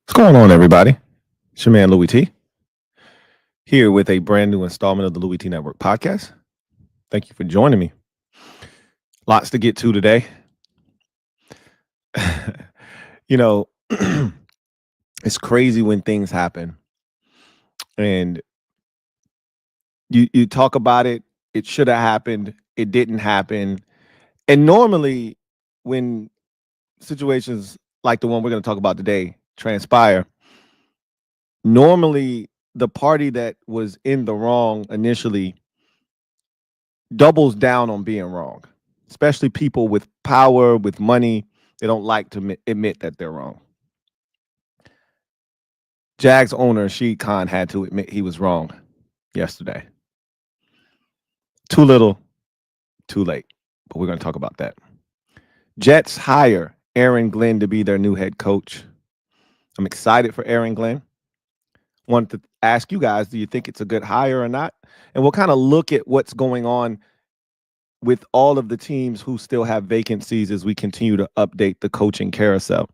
What's going on, everybody? It's your man, Louie T, here with a brand new installment of the Louie T Network podcast. Thank you for joining me. Lots to get to today. You know, it's crazy when things happen and you talk about it. It should have happened. It didn't happen. And normally when situations like the one we're going to talk about today transpire, normally the party that was in the wrong initially doubles down on being wrong, especially people with power, with money. They don't like to admit that they're wrong. Jags owner Sheed Khan had to admit he was wrong yesterday. Too little, too late. But we're going to talk about that. Jets hire Aaron Glenn to be their new head coach. I'm excited for Aaron Glenn. Wanted to ask you guys, do you think it's a good hire or not? And we'll kind of look at what's going on with all of the teams who still have vacancies as we continue to update the coaching carousel.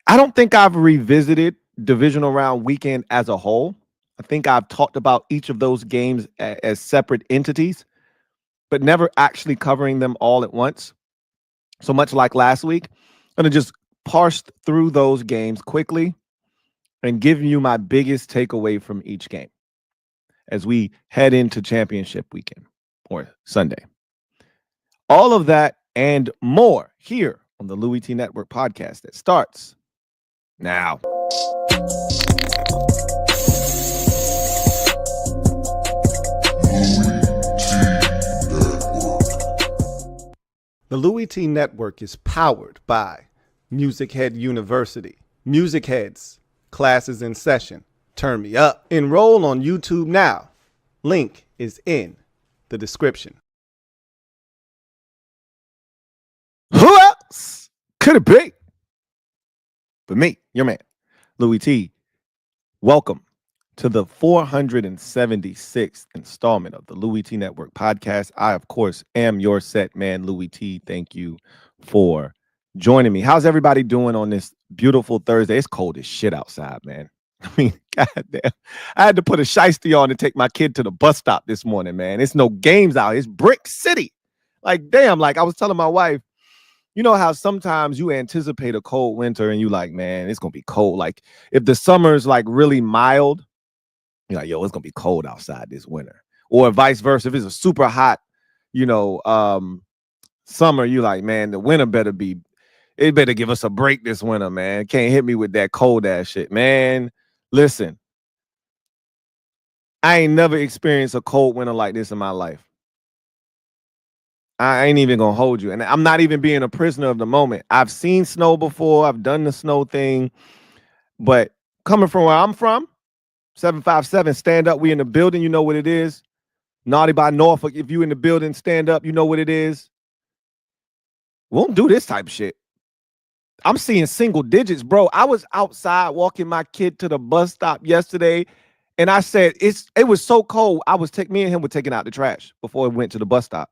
I don't think I've revisited divisional round weekend as a whole. I think I've talked about each of those games as separate entities, but never actually covering them all at once. So much like last week, I'm going to just parse through those games quickly and give you my biggest takeaway from each game as we head into championship weekend or Sunday. All of that and more here on the Louie T Network podcast that starts now. The Louie T Network is powered by MusicHead University. MusicHeads, classes in session. Turn me up. Enroll on YouTube now. Link is in the description. Who else could it be but me, your man, Louie T? Welcome to the 476th installment of the Louie T Network podcast. I, of course, am your set man, Louie T. Thank you for joining me. How's everybody doing on this beautiful Thursday? It's cold as shit outside, man. I mean, goddamn. I had to put a shiesty on to take my kid to the bus stop this morning, man. It's no games out. It's Brick City. Like, damn, like I was telling my wife, you know how sometimes you anticipate a cold winter and you like, man, it's going to be cold. Like if the summer's like really mild, you're like, yo, it's going to be cold outside this winter. Or vice versa. If it's a super hot, summer, you like, man, the winter better give us a break this winter, man. Can't hit me with that cold ass shit, man. Listen, I ain't never experienced a cold winter like this in my life. I ain't even gonna hold you. And I'm not even being a prisoner of the moment. I've seen snow before. I've done the snow thing. But coming from where I'm from, 757, stand up. We in the building. You know what it is. Naughty by Norfolk. If you in the building, stand up. You know what it is. We won't do this type of shit. I'm seeing single digits, bro. I was outside walking my kid to the bus stop yesterday, and I said it was so cold. Me and him were taking out the trash before we went to the bus stop.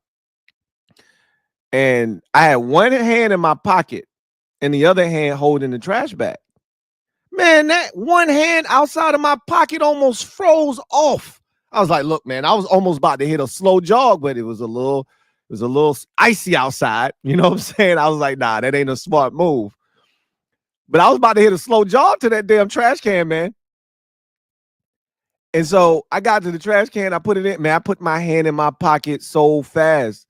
And I had one hand in my pocket and the other hand holding the trash bag. Man, that one hand outside of my pocket almost froze off. I was like, look, man, I was almost about to hit a slow jog, but it was a little icy outside. You know what I'm saying? I was like, nah, that ain't a smart move. But I was about to hit a slow jog to that damn trash can, man. And so I got to the trash can. I put it in. Man, I put my hand in my pocket so fast.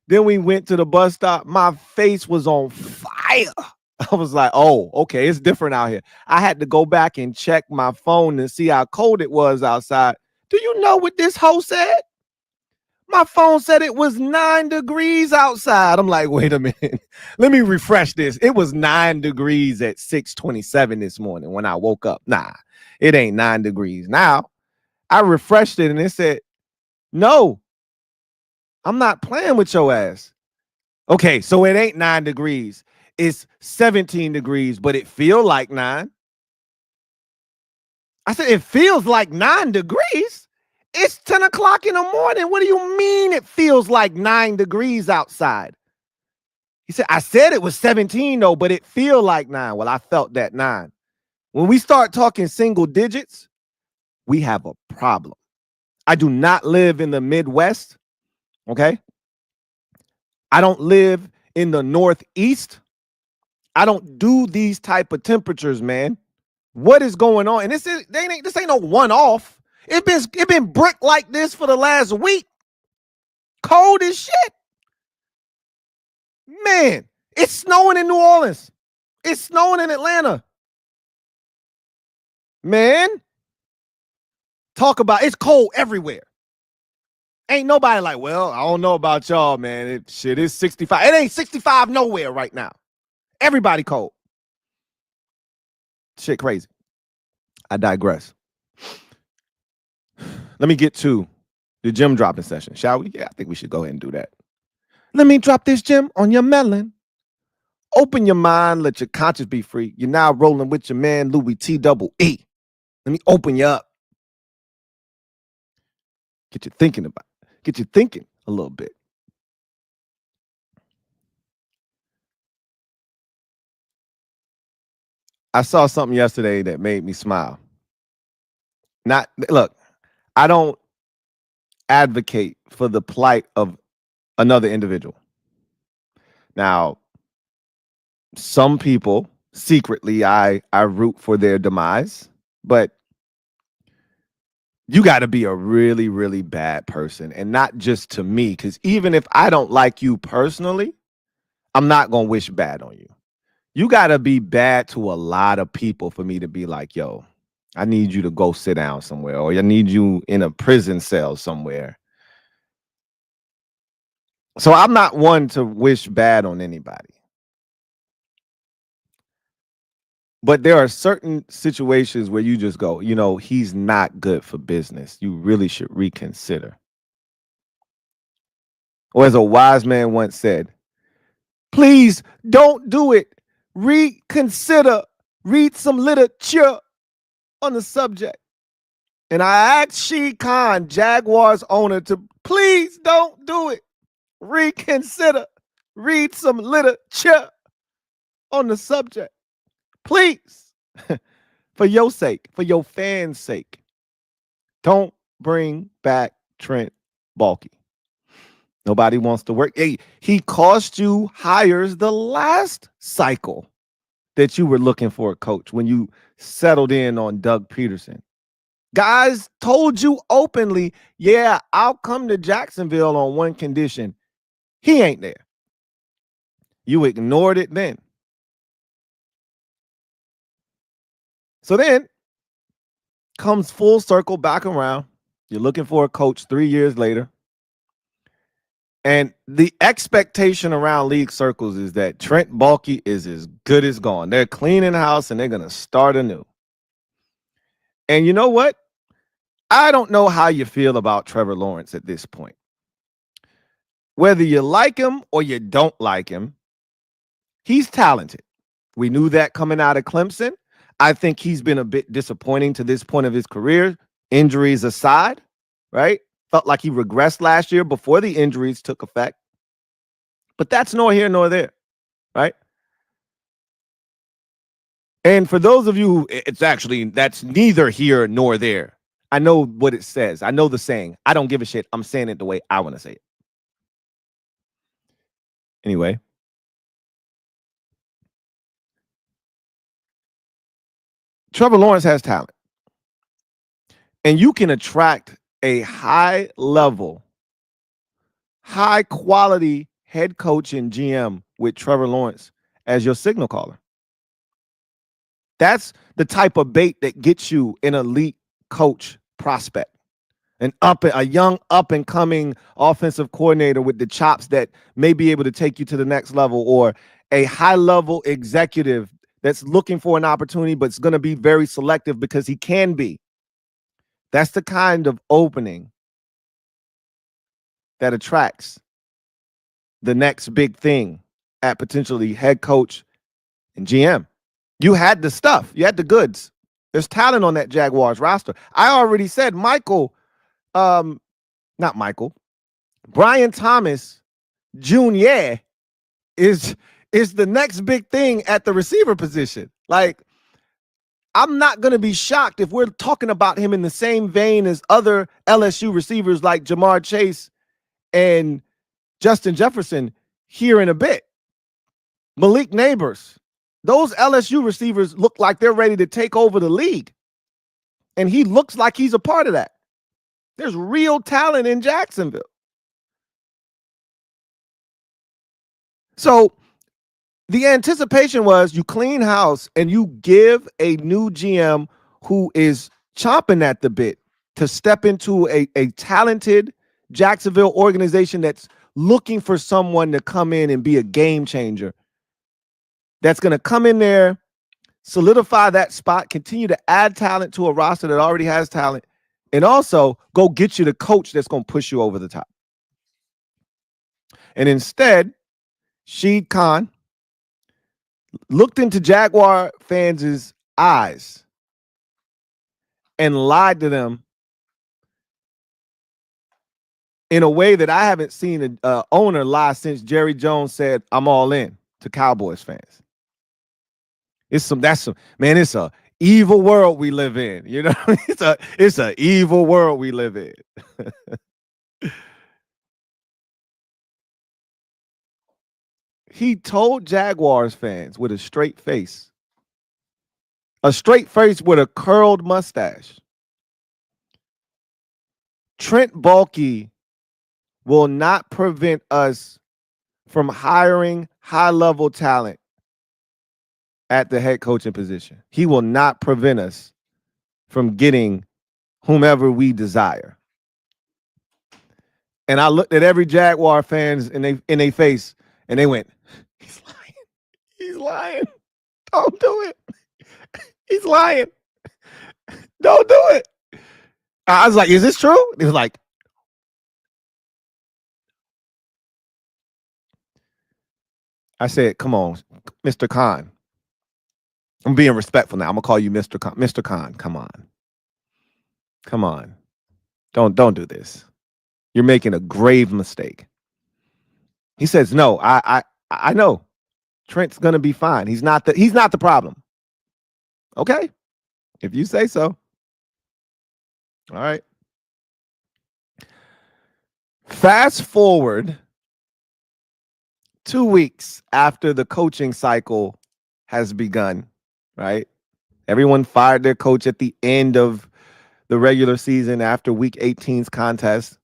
Then we went to the bus stop. My face was on fire. I was like, oh, okay, it's different out here. I had to go back and check my phone and see how cold it was outside. Do you know what this hoe said? My phone said it was 9 degrees outside. I'm like, wait a minute. Let me refresh this. It was 9 degrees at 6:27 this morning when I woke up. Nah, it ain't 9 degrees. Now, I refreshed it and it said, no, I'm not playing with your ass. Okay, so it ain't 9 degrees. It's 17 degrees, but it feel like 9. I said, it feels like 9 degrees? It's 10 o'clock in the morning. What do you mean it feels like 9 degrees outside? He said, I said it was 17 though, but it feel like 9. Well, I felt that 9. When we start talking single digits, we have a problem. I do not live in the Midwest, okay? I don't live in the Northeast. I don't do these type of temperatures, man. What is going on? And this ain't no one-off. It been brick like this for the last week. Cold as shit. Man, it's snowing in New Orleans. It's snowing in Atlanta. Man, talk about it's cold everywhere. Ain't nobody like, well, I don't know about y'all, man. Shit is 65. It ain't 65 nowhere right now. Everybody cold. Shit crazy. I digress. Let me get to the gem dropping session, shall we? Yeah, I think we should go ahead and do that. Let me drop this gem on your melon. Open your mind, let your conscience be free. You're now rolling with your man, Louie T-double-E. Let me open you up. Get you thinking a little bit. I saw something yesterday that made me smile. Look, I don't advocate for the plight of another individual. Now, some people secretly I root for their demise, but you got to be a really, really bad person, and not just to me, because even if I don't like you personally, I'm not going to wish bad on you. You got to be bad to a lot of people for me to be like, yo, I need you to go sit down somewhere, or I need you in a prison cell somewhere. So I'm not one to wish bad on anybody. But there are certain situations where you just go, you know, he's not good for business. You really should reconsider. Or as a wise man once said, please don't do it. Reconsider. Read some literature on the subject. And I asked She Khan, Jaguars owner, to please don't do it. Reconsider. Read some literature on the subject. Please. For your sake, for your fans' sake, don't bring back Trent Baalke. Nobody wants to work. Hey, he cost you hires the last cycle that you were looking for a coach when you settled in on Doug Peterson. Guys told you openly, yeah, I'll come to Jacksonville on one condition. He ain't there. You ignored it then. So then comes full circle back around. You're looking for a coach 3 years later. And the expectation around league circles is that Trent Baalke is as good as gone. They're cleaning house and they're going to start anew. And you know what? I don't know how you feel about Trevor Lawrence at this point. Whether you like him or you don't like him, he's talented. We knew that coming out of Clemson. I think he's been a bit disappointing to this point of his career, injuries aside, right? Felt like he regressed last year before the injuries took effect. But that's nor here nor there, right? And for those of you, that's neither here nor there. I know what it says. I know the saying. I don't give a shit. I'm saying it the way I want to say it. Anyway. Trevor Lawrence has talent. And you can attract a high-level, high-quality head coach and GM with Trevor Lawrence as your signal caller. That's the type of bait that gets you an elite coach prospect. A young up-and-coming offensive coordinator with the chops that may be able to take you to the next level, or a high-level executive that's looking for an opportunity but it's going to be very selective because he can be. That's the kind of opening that attracts the next big thing at potentially head coach and GM. You had the stuff. You had the goods. There's talent on that Jaguars roster. I already said Brian Thomas Jr. is the next big thing at the receiver position. Like, I'm not going to be shocked if we're talking about him in the same vein as other LSU receivers like Jamar Chase and Justin Jefferson here in a bit. Malik Neighbors. Those LSU receivers look like they're ready to take over the league. And he looks like he's a part of that. There's real talent in Jacksonville. So the anticipation was you clean house and you give a new GM who is chomping at the bit to step into a talented Jacksonville organization that's looking for someone to come in and be a game changer. That's going to come in there, solidify that spot, continue to add talent to a roster that already has talent, and also go get you the coach that's going to push you over the top. And instead, Sheed Khan looked into Jaguar fans' eyes and lied to them in a way that I haven't seen an owner lie since Jerry Jones said, "I'm all in" to Cowboys fans. It's a evil world we live in. You know, it's a evil world we live in. He told Jaguars fans with a straight face with a curled mustache, Trent Baalke will not prevent us from hiring high-level talent at the head coaching position. He will not prevent us from getting whomever we desire. And I looked at every Jaguar fans in their face, and they went, "He's lying. He's lying. Don't do it. He's lying. Don't do it." I was like, "Is this true?" He was like, I said, "Come on, Mr. Khan. I'm being respectful now. I'm gonna call you Mr. Khan. Mr. Khan, come on. Come on. Don't do this. You're making a grave mistake." He says, "No, I know. Trent's gonna be fine. He's not the problem." Okay. If you say so. All right. Fast forward 2 weeks after the coaching cycle has begun, right? Everyone fired their coach at the end of the regular season after week 18's contest.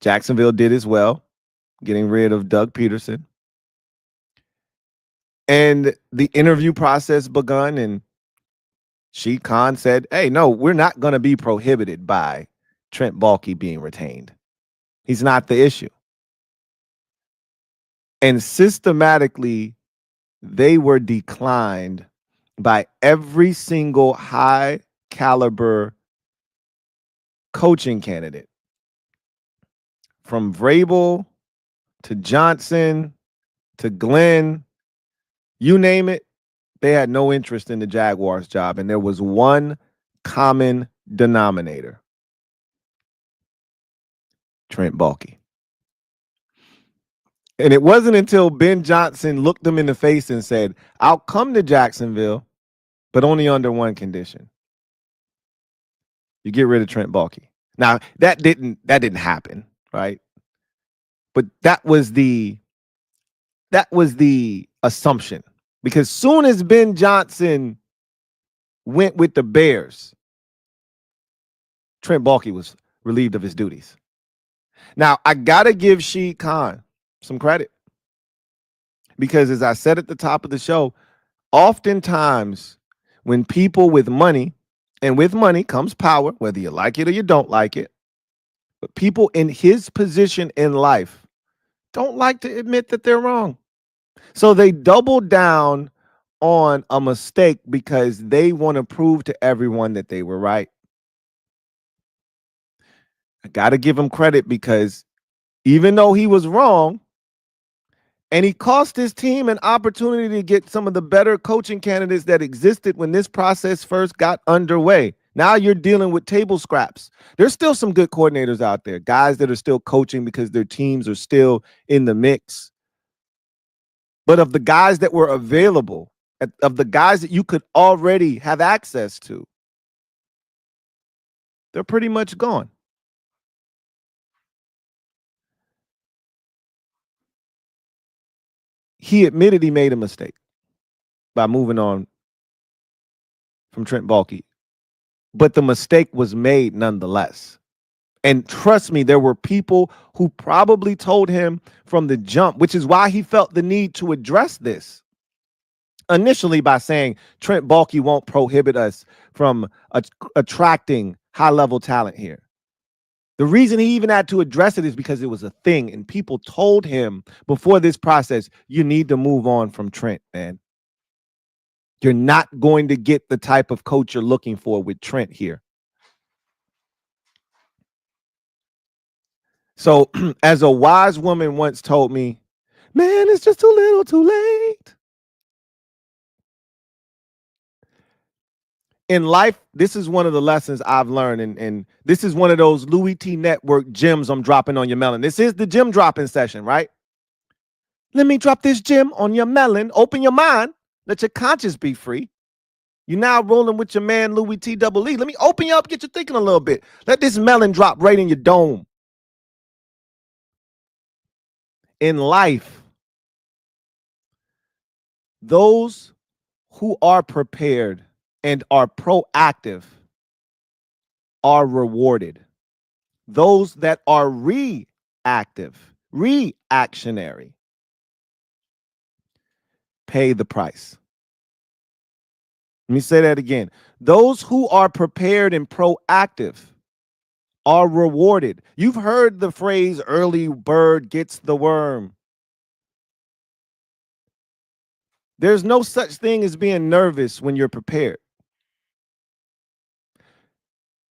Jacksonville did as well, getting rid of Doug Peterson. And the interview process begun, and Sheed Khan said, "Hey, no, we're not going to be prohibited by Trent Baalke being retained. He's not the issue." And systematically, they were declined by every single high caliber coaching candidate, from Vrabel to Johnson to Glenn, you name it. They had no interest in the Jaguars job, and there was one common denominator: Trent Baalke. And it wasn't until Ben Johnson looked them in the face and said, "I'll come to Jacksonville, but only under one condition. You get rid of Trent Baalke." Now, that didn't happen, right? But that was the assumption, because soon as Ben Johnson went with the Bears, Trent Baalke was relieved of his duties. Now, I got to give Sheed Khan some credit, because as I said at the top of the show, oftentimes when people with money, and with money comes power, whether you like it or you don't like it, but people in his position in life don't like to admit that they're wrong. So they double down on a mistake because they want to prove to everyone that they were right. I got to give him credit, because even though he was wrong, and he cost his team an opportunity to get some of the better coaching candidates that existed when this process first got underway. Now you're dealing with table scraps. There's still some good coordinators out there, guys that are still coaching because their teams are still in the mix. But of the guys that were available, of the guys that you could already have access to, they're pretty much gone. He admitted he made a mistake by moving on from Trent Baalke, but the mistake was made nonetheless. And trust me, there were people who probably told him from the jump, which is why he felt the need to address this initially by saying Trent Baalke won't prohibit us from attracting high-level talent here. The reason he even had to address it is because it was a thing, and people told him before this process, you need to move on from Trent, man. You're not going to get the type of coach you're looking for with Trent here. So as a wise woman once told me, man, it's just too little too late. In life, this is one of the lessons I've learned, and this is one of those LouieTeeNetwork gems I'm dropping on your melon. This is the gem dropping session, right? Let me drop this gem on your melon. Open your mind. Let your conscience be free. You're now rolling with your man, Louie T. Double E. Let me open you up, get you thinking a little bit. Let this melon drop right in your dome. In life, those who are prepared and are proactive are rewarded. Those that are reactive, reactionary, pay the price. Let me say that again. Those who are prepared and proactive are rewarded. You've heard the phrase, early bird gets the worm. There's no such thing as being nervous when you're prepared.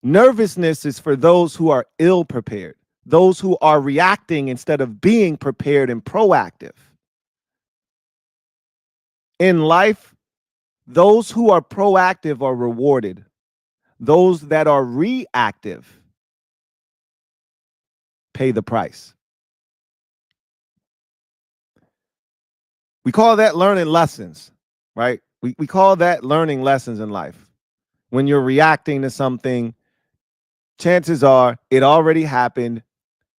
Nervousness is for those who are ill prepared, those who are reacting instead of being prepared and proactive. In life, those who are proactive are rewarded. Those that are reactive pay the price. We call that learning lessons, right? We call that learning lessons in life. When you're reacting to something, chances are it already happened,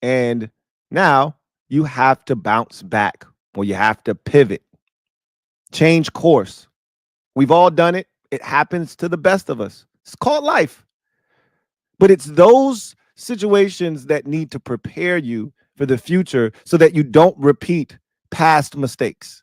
and now you have to bounce back, or you have to pivot, change course. We've all done it. It happens to the best of us. It's called life. But it's those situations that need to prepare you for the future so that you don't repeat past mistakes.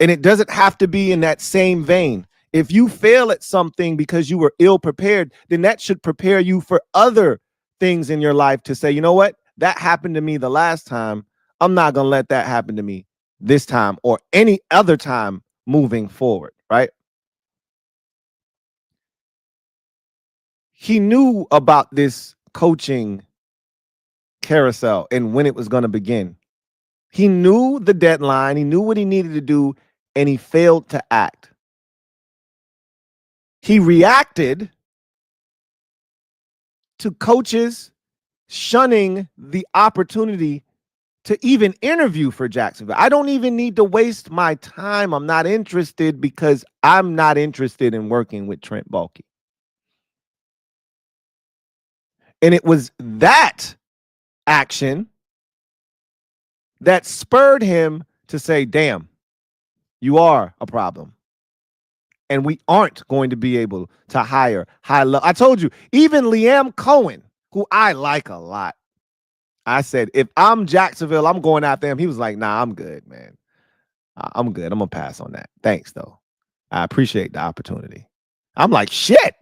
And it doesn't have to be in that same vein. If you fail at something because you were ill prepared, then that should prepare you for other things in your life to say, you know what? That happened to me the last time. I'm not going to let that happen to me this time or any other time moving forward, right? He knew about this coaching carousel and when it was going to begin. He knew the deadline. He knew what he needed to do, and he failed to act. He reacted to coaches shunning the opportunity to even interview for Jacksonville. I don't even need to waste my time. I'm not interested because I'm not interested in working with Trent Baalke. And it was that action that spurred him to say, damn, you are a problem. And we aren't going to be able to hire high level. I told you, even Liam Cohen, who I like a lot, I said, if I'm Jacksonville, I'm going after him. He was like, nah, I'm good, man. I'm good. I'm going to pass on that. Thanks, though. I appreciate the opportunity. I'm like, shit.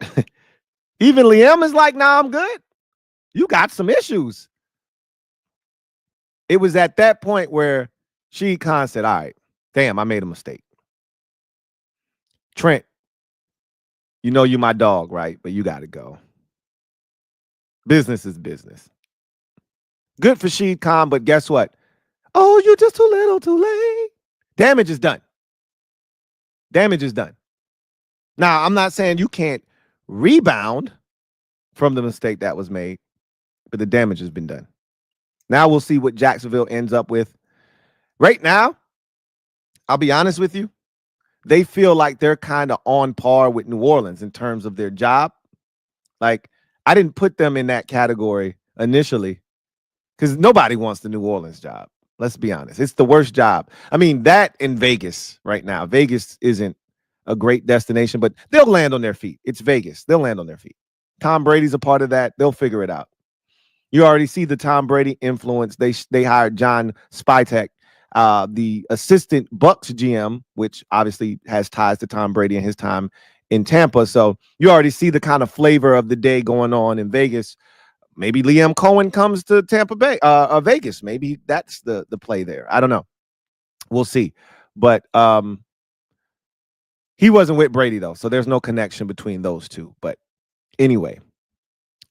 Even Liam is like, nah, I'm good. You got some issues. It was at that point where Sheed Khan said, all right, damn, I made a mistake. Trent, you know you my dog, right? But you got to go. Business is business. Good for Sheed Khan, but guess what? Oh, you're just too little, too late. Damage is done. Damage is done. Now, I'm not saying you can't rebound from the mistake that was made, but the damage has been done. Now we'll see what Jacksonville ends up with. Right now, I'll be honest with you. They feel like they're kind of on par with New Orleans in terms of their job. Like, I didn't put them in that category initially because nobody wants the New Orleans job. Let's be honest. It's the worst job. I mean, that in Vegas right now. Vegas isn't a great destination, but they'll land on their feet. It's Vegas. They'll land on their feet. Tom Brady's a part of that. They'll figure it out. You already see the Tom Brady influence. They hired John Spytek, the assistant Bucks GM, which obviously has ties to Tom Brady and his time in Tampa. So you already see the kind of flavor of the day going on in Vegas. Maybe Liam Cohen comes to Tampa Bay, Vegas. Maybe that's the play there. I don't know. We'll see. But he wasn't with Brady, though, so there's no connection between those two. But anyway,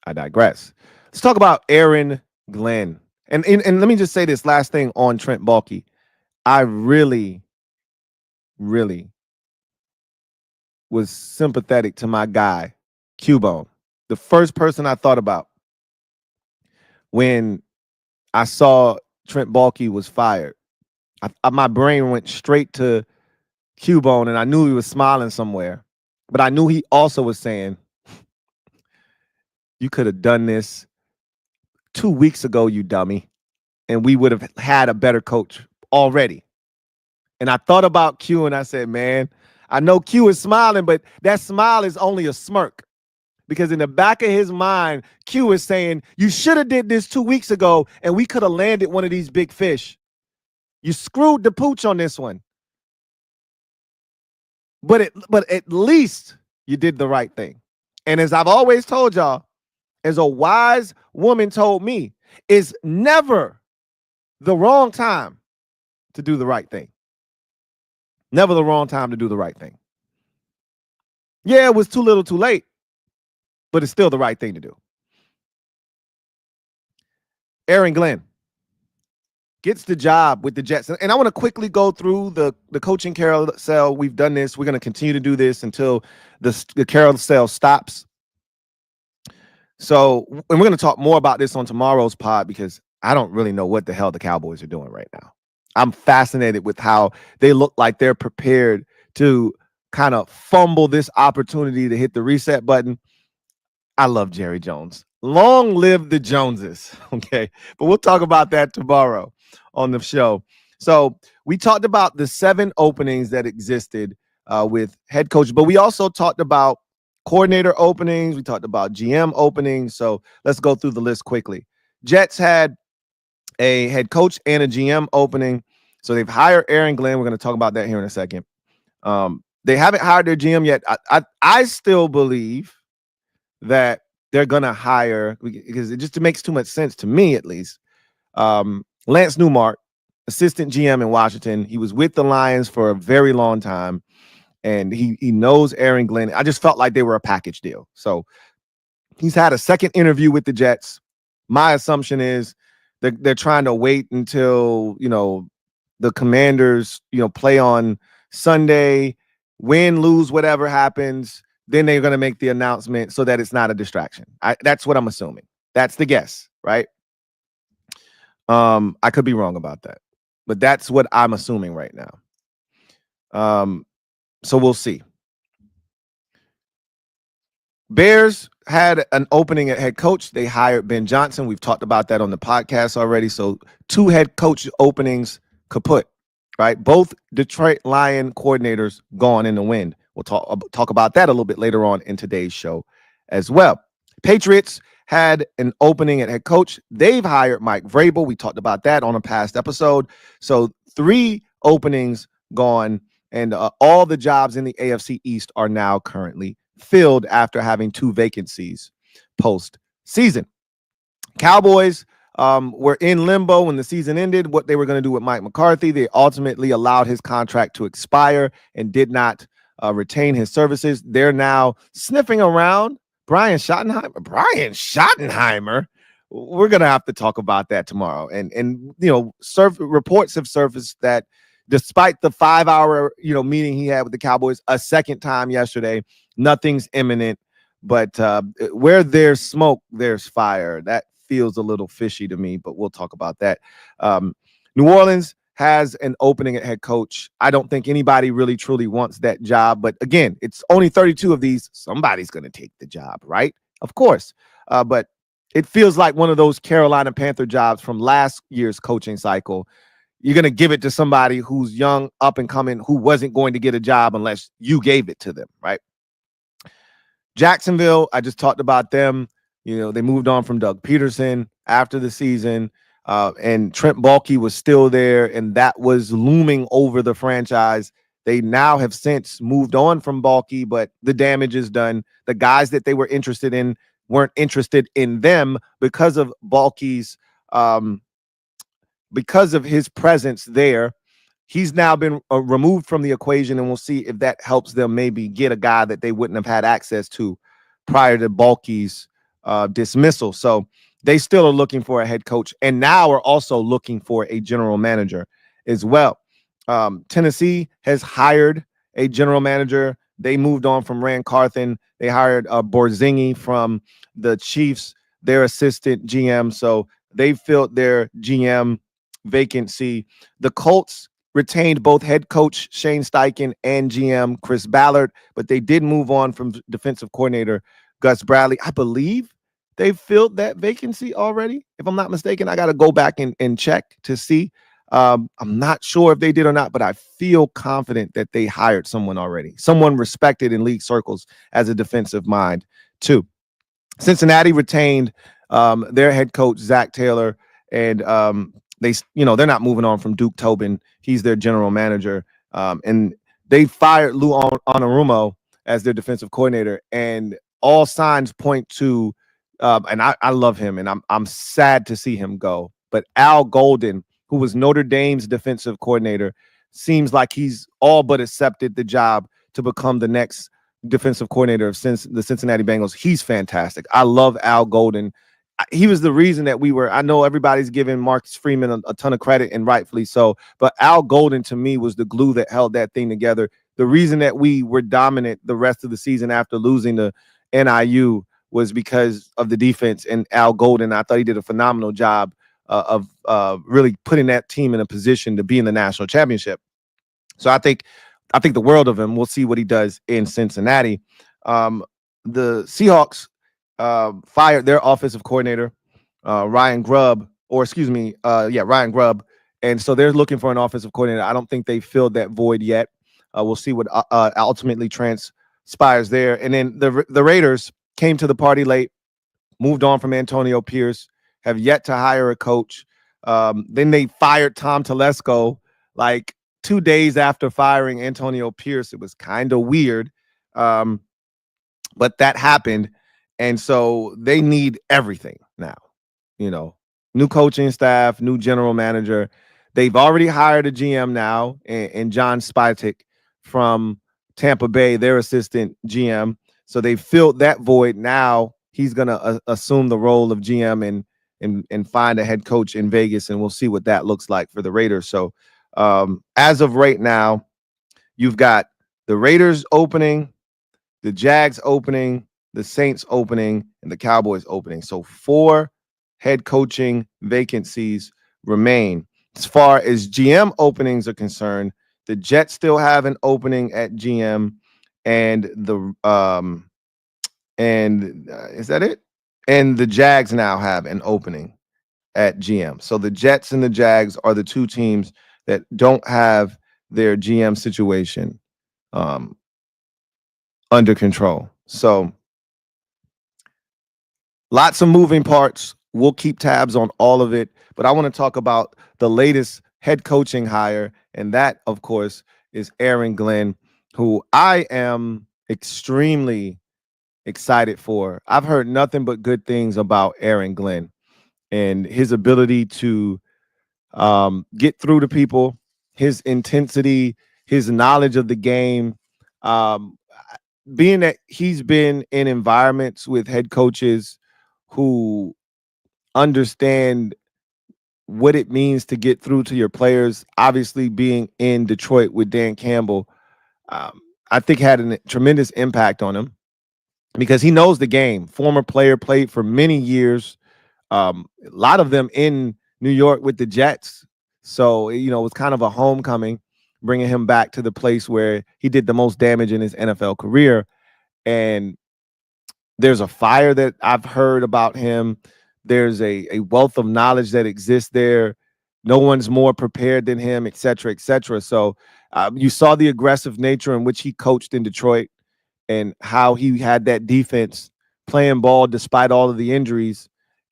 I digress. Let's talk about Aaron Glenn. And let me just say this last thing on Trent Baalke. I really, really was sympathetic to my guy, Cubone. The first person I thought about when I saw Trent Baalke was fired. My brain went straight to Cubone, and I knew he was smiling somewhere. But I knew he also was saying, you could have done this 2 weeks ago, you dummy, and we would have had a better coach already. And I thought about Q, and I said, man, I know Q is smiling, but that smile is only a smirk. Because in the back of his mind, Q is saying, you should have did this 2 weeks ago, and we could have landed one of these big fish. You screwed the pooch on this one. But at least you did the right thing. And as I've always told y'all, as a wise woman told me, it's never the wrong time to do the right thing. Never the wrong time to do the right thing. Yeah, it was too little too late, but it's still the right thing to do. Aaron Glenn gets the job with the Jets. And I want to quickly go through the coaching carousel. We've done this. We're going to continue to do this until the carousel stops. So, and we're going to talk more about this on tomorrow's pod because I don't really know what the hell the Cowboys are doing right now. I'm fascinated with how they look like they're prepared to kind of fumble this opportunity to hit the reset button. I love Jerry Jones. Long live the Joneses. Okay. But we'll talk about that tomorrow on the show. So we talked about the 7 openings that existed with head coach, but we also talked about coordinator openings. We talked about GM openings. So let's go through the list quickly. Jets had a head coach and a GM opening. So they've hired Aaron Glenn. We're going to talk about that here in a second. They haven't hired their GM yet. I still believe that they're going to hire, because it just makes too much sense to me, at least. Lance Newmark, assistant GM in Washington. He was with the Lions for a very long time, and he knows Aaron Glenn. I just felt like they were a package deal. So he's had a second interview with the Jets. My assumption is they're trying to wait until, the Commanders, play on Sunday, win, lose, whatever happens. Then they're going to make the announcement so that it's not a distraction. That's what I'm assuming. That's the guess, right? I could be wrong about that, but that's what I'm assuming right now. So we'll see. Bears had an opening at head coach. They hired Ben Johnson. We've talked about that on the podcast already. So 2 head coach openings kaput, right? Both Detroit Lion coordinators gone in the wind. We'll talk about that a little bit later on in today's show as well. Patriots had an opening at head coach. They've hired Mike Vrabel. We talked about that on a past episode. So 3 openings gone, and all the jobs in the AFC East are now currently filled after having 2 vacancies post-season. Cowboys were in limbo when the season ended, what they were going to do with Mike McCarthy. They ultimately allowed his contract to expire and did not retain his services. They're now sniffing around Brian Schottenheimer. We're going to have to talk about that tomorrow. And reports have surfaced that despite the 5-hour, meeting he had with the Cowboys a second time yesterday, nothing's imminent. But where there's smoke, there's fire. That feels a little fishy to me, but we'll talk about that. New Orleans has an opening at head coach. I don't think anybody really truly wants that job. But again, it's only 32 of these. Somebody's going to take the job, right? Of course. But it feels like one of those Carolina Panther jobs from last year's coaching cycle. You're going to give it to somebody who's young, up and coming, who wasn't going to get a job unless you gave it to them, right? Jacksonville, I just talked about them. You know, they moved on from Doug Peterson after the season, and Trent Baalke was still there, and that was looming over the franchise. They now have since moved on from Baalke, but the damage is done. The guys that they were interested in weren't interested in them because of Baalke's because of his presence there. He's now been removed from the equation, and we'll see if that helps them maybe get a guy that they wouldn't have had access to prior to Baalke's dismissal. So they still are looking for a head coach, and now are also looking for a general manager as well. Tennessee has hired a general manager. They moved on from Rand Carthen. They hired Borzinghi from the Chiefs, their assistant GM. So they filled their GM vacancy. The Colts retained both head coach Shane Steichen and GM Chris Ballard, but they did move on from defensive coordinator Gus Bradley. I believe they filled that vacancy already. If I'm not mistaken, I got to go back and check to see. I'm not sure if they did or not, but I feel confident that they hired someone already, someone respected in league circles as a defensive mind too. Cincinnati retained their head coach Zach Taylor, and they're not moving on from Duke Tobin. He's their general manager, and they fired Lou Anarumo as their defensive coordinator. And all signs point to, and I love him, and I'm sad to see him go. But Al Golden, who was Notre Dame's defensive coordinator, seems like he's all but accepted the job to become the next defensive coordinator of the Cincinnati Bengals. He's fantastic. I love Al Golden. He was the reason that I know everybody's giving Marcus Freeman a ton of credit, and rightfully so, but Al Golden to me was the glue that held that thing together. The reason that we were dominant the rest of the season after losing to NIU was because of the defense and Al Golden. I thought he did a phenomenal job of really putting that team in a position to be in the national championship. So I think the world of him. We'll see what he does in Cincinnati. The Seahawks fired their offensive coordinator, Ryan Grubb, Ryan Grubb. And so they're looking for an offensive coordinator. I don't think they filled that void yet. We'll see what ultimately transpires there. And then the Raiders came to the party late, moved on from Antonio Pierce, have yet to hire a coach. Then they fired Tom Telesco like 2 days after firing Antonio Pierce. It was kind of weird, but that happened. And so they need everything now, new coaching staff, new general manager. They've already hired a GM now, and John Spytek from Tampa Bay, their assistant GM. So they filled that void. Now he's going to assume the role of GM and find a head coach in Vegas, and we'll see what that looks like for the Raiders. So as of right now, you've got the Raiders opening, the Jags opening, the Saints opening, and the Cowboys opening. So 4 head coaching vacancies remain. As far as GM openings are concerned, the Jets still have an opening at GM, and is that it? And the Jags now have an opening at GM. So the Jets and the Jags are the 2 teams that don't have their GM situation under control. So lots of moving parts. We'll keep tabs on all of it. But I want to talk about the latest head coaching hire, and that, of course, is Aaron Glenn, who I am extremely excited for. I've heard nothing but good things about Aaron Glenn and his ability to get through to people, his intensity, his knowledge of the game. Being that he's been in environments with head coaches who understand what it means to get through to your players, obviously being in Detroit with Dan Campbell, I think had a tremendous impact on him because he knows the game. Former player, played for many years, a lot of them in New York with the Jets. So, you know, it was kind of a homecoming, bringing him back to the place where he did the most damage in his NFL career. And there's a fire that I've heard about him. There's a wealth of knowledge that exists there. No one's more prepared than him, et cetera, et cetera. So you saw the aggressive nature in which he coached in Detroit and how he had that defense playing ball despite all of the injuries.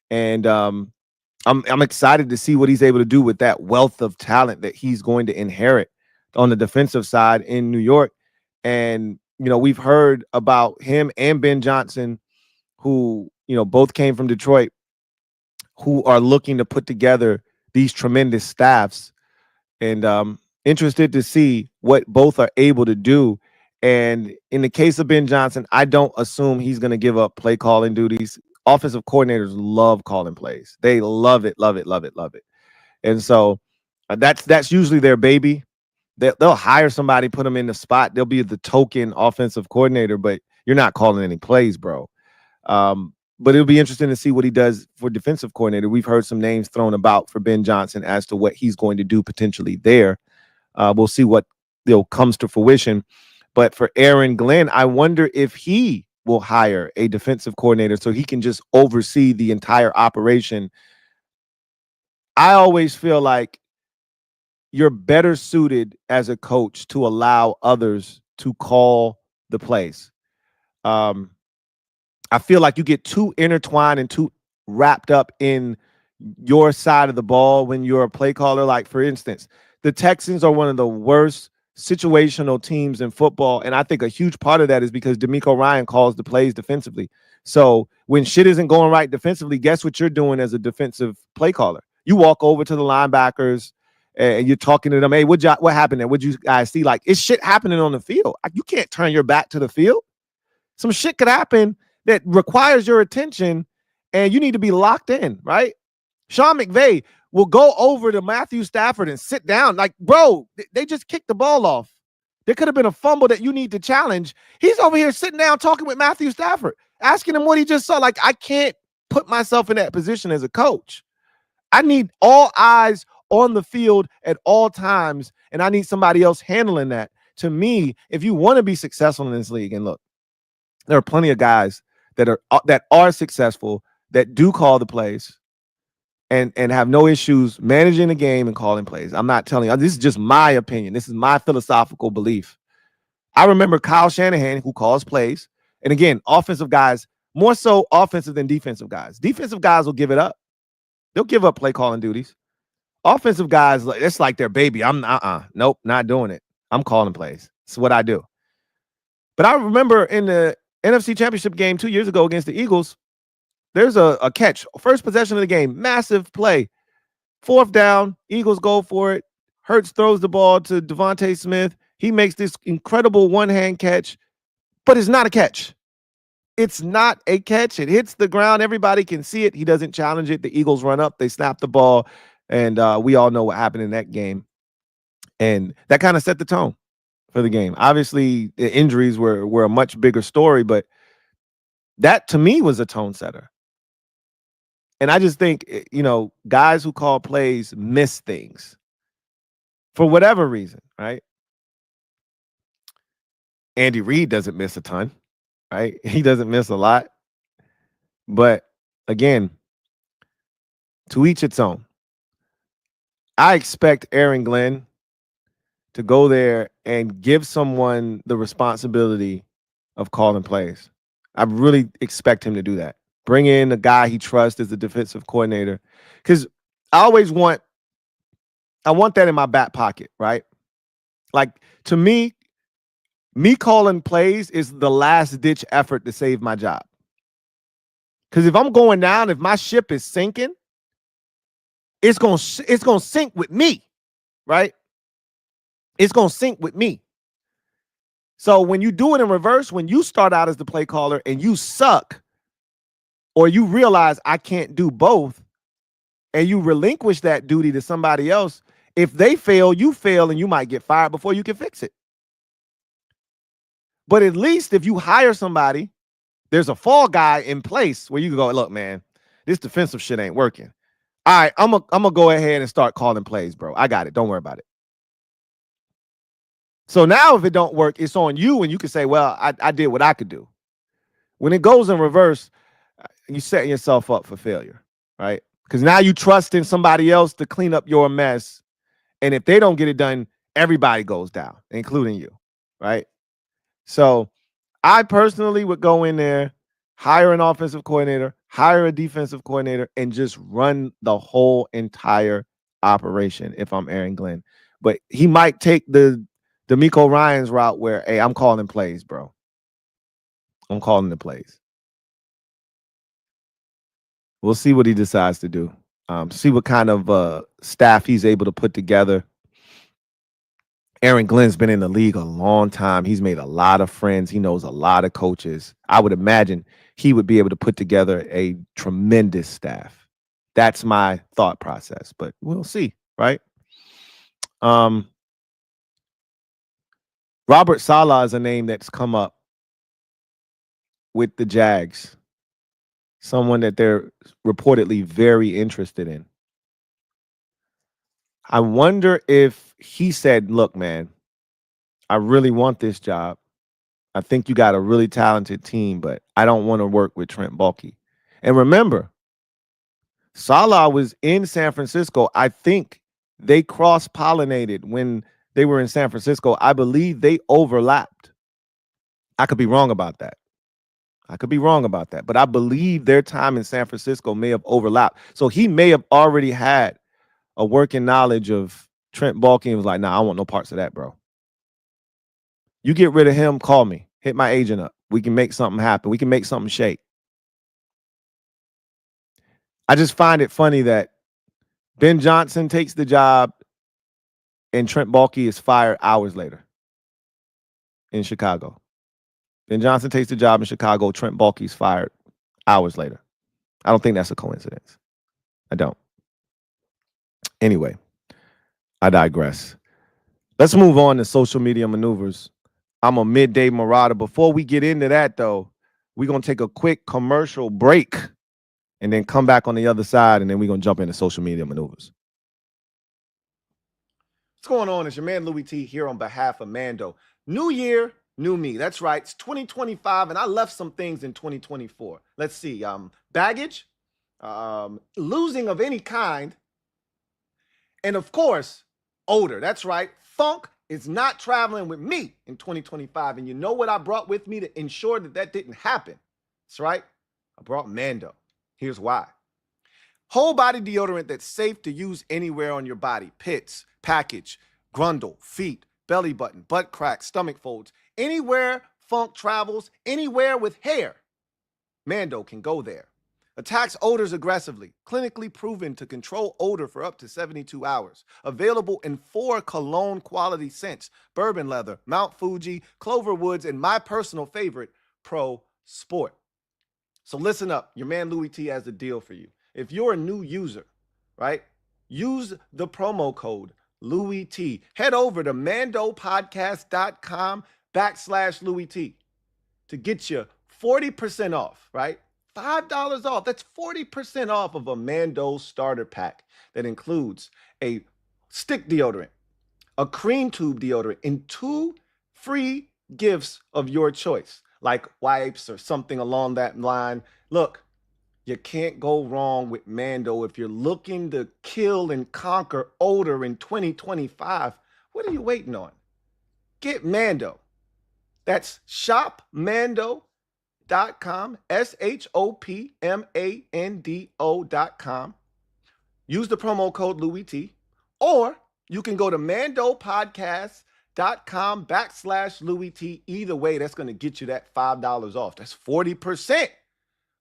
And I'm excited to see what he's able to do with that wealth of talent that he's going to inherit on the defensive side in New York. And, you know, we've heard about him and Ben Johnson, who, you know, both came from Detroit, who are looking to put together these tremendous staffs. And interested to see what both are able to do. And in the case of Ben Johnson, I don't assume he's going to give up play calling duties. Offensive coordinators love calling plays. They love it, love it, love it, love it. And so that's usually their baby. They'll hire somebody, put them in the spot. They'll be the token offensive coordinator, but you're not calling any plays, bro. But it'll be interesting to see what he does for defensive coordinator. We've heard some names thrown about for Ben Johnson as to what he's going to do potentially there. We'll see what comes to fruition. But for Aaron Glenn, I wonder if he will hire a defensive coordinator so he can just oversee the entire operation. I always feel like you're better suited as a coach to allow others to call the plays. I feel like you get too intertwined and too wrapped up in your side of the ball when you're a play caller. Like, for instance, the Texans are one of the worst situational teams in football. And I think a huge part of that is because DeMeco Ryan calls the plays defensively. So when shit isn't going right defensively, guess what you're doing as a defensive play caller? You walk over to the linebackers and you're talking to them. Hey, what happened there? What'd you guys see? Like, it's shit happening on the field. You can't turn your back to the field. Some shit could happen that requires your attention, and you need to be locked in, right? Sean McVay will go over to Matthew Stafford and sit down. Like, bro, they just kicked the ball off. There could have been a fumble that you need to challenge. He's over here sitting down talking with Matthew Stafford, asking him what he just saw. Like, I can't put myself in that position as a coach. I need all eyes on the field at all times, and I need somebody else handling that. To me, if you want to be successful in this league, and look, there are plenty of guys that are successful, that do call the plays and have no issues managing the game and calling plays. I'm not telling you, this is just my opinion. This is my philosophical belief. I remember Kyle Shanahan, who calls plays. And again, offensive guys, more so offensive than defensive guys. Defensive guys will give it up. They'll give up play calling duties. Offensive guys, it's like their baby. Nope, not doing it. I'm calling plays. It's what I do. But I remember in the NFC Championship game 2 years ago against the Eagles, there's a catch. First possession of the game, massive play. Fourth down, Eagles go for it. Hurts throws the ball to Devontae Smith. He makes this incredible one-hand catch, but it's not a catch. It's not a catch. It hits the ground. Everybody can see it. He doesn't challenge it. The Eagles run up. They snap the ball, and we all know what happened in that game. And that kind of set the tone for the game. Obviously, the injuries were a much bigger story, but that to me was a tone setter. And I just think, guys who call plays miss things for whatever reason, right? Andy Reid doesn't miss a ton, right? He doesn't miss a lot. But again, to each its own. I expect Aaron Glenn to go there and give someone the responsibility of calling plays. I really expect him to do that. Bring in a guy he trusts as the defensive coordinator. Because I want that in my back pocket, right? Like, to me calling plays is the last ditch effort to save my job. Because if I'm going down, if my ship is sinking, it's gonna sink with me, right? It's gonna sink with me. So when you do it in reverse, when you start out as the play caller and you suck, or you realize I can't do both, and you relinquish that duty to somebody else, if they fail, you fail, and you might get fired before you can fix it. But at least if you hire somebody, there's a fall guy in place where you can go, look, man, this defensive shit ain't working. All right, I'm gonna go ahead and start calling plays, bro. I got it. Don't worry about it. So now if it don't work, it's on you, and you can say, well, I did what I could do. When it goes in reverse, you setting yourself up for failure, right? Because now you trust in somebody else to clean up your mess. And if they don't get it done, everybody goes down, including you, right? So I personally would go in there, hire an offensive coordinator, hire a defensive coordinator, and just run the whole entire operation if I'm Aaron Glenn. But he might take the D'Amico Ryans route where, hey, I'm calling plays, bro. I'm calling the plays. We'll see what he decides to do. See what kind of staff he's able to put together. Aaron Glenn's been in the league a long time. He's made a lot of friends. He knows a lot of coaches. I would imagine he would be able to put together a tremendous staff. That's my thought process, but we'll see, right? Robert Saleh is a name that's come up with the Jags, someone that they're reportedly very interested in. I wonder if he said, look, man, I really want this job. I think you got a really talented team, but I don't want to work with Trent Baalke. And remember, Saleh was in San Francisco. I think they cross-pollinated when they were in San Francisco. I believe they overlapped. I could be wrong about that. But I believe their time in San Francisco may have overlapped. So he may have already had a working knowledge of Trent Baalke and was like, nah, I want no parts of that, bro. You get rid of him, call me. Hit my agent up. We can make something happen. We can make something shake. I just find it funny that Ben Johnson takes the job and Trent Baalke is fired hours later in Chicago. Ben Johnson takes the job in Chicago. Trent Baalke is fired hours later. I don't think that's a coincidence. I don't. Anyway, I digress. Let's move on to social media maneuvers. I'm a midday marauder. Before we get into that, though, we're going to take a quick commercial break and then come back on the other side, and then we're going to jump into social media maneuvers. What's going on? It's your man Louie T here on behalf of Mando. New year, new me. That's right. It's 2025, and I left some things in 2024. Let's see. Baggage, losing of any kind, and of course, odor. That's right. Funk is not traveling with me in 2025. And you know what I brought with me to ensure that that didn't happen? That's right. I brought Mando. Here's why. Whole body deodorant that's safe to use anywhere on your body. Pits, package, grundle, feet, belly button, butt crack, stomach folds. Anywhere funk travels, anywhere with hair, Mando can go there. Attacks odors aggressively. Clinically proven to control odor for up to 72 hours. Available in 4 cologne quality scents: bourbon leather, Mount Fuji, Clover Woods, and my personal favorite, Pro Sport. So listen up. Your man Louie T has a deal for you. If you're a new user, right, use the promo code LouieT. Head over to mandopodcast.com/LouieT to get you 40% off, right? $5 off. That's 40% off of a Mando starter pack that includes a stick deodorant, a cream tube deodorant, and 2 free gifts of your choice, like wipes or something along that line. Look, you can't go wrong with Mando. If you're looking to kill and conquer odor in 2025, what are you waiting on? Get Mando. That's shopmando.com, shopmando.com. Use the promo code LouieT, or you can go to mandopodcast.com/LouieT. Either way, that's going to get you that $5 off. That's 40%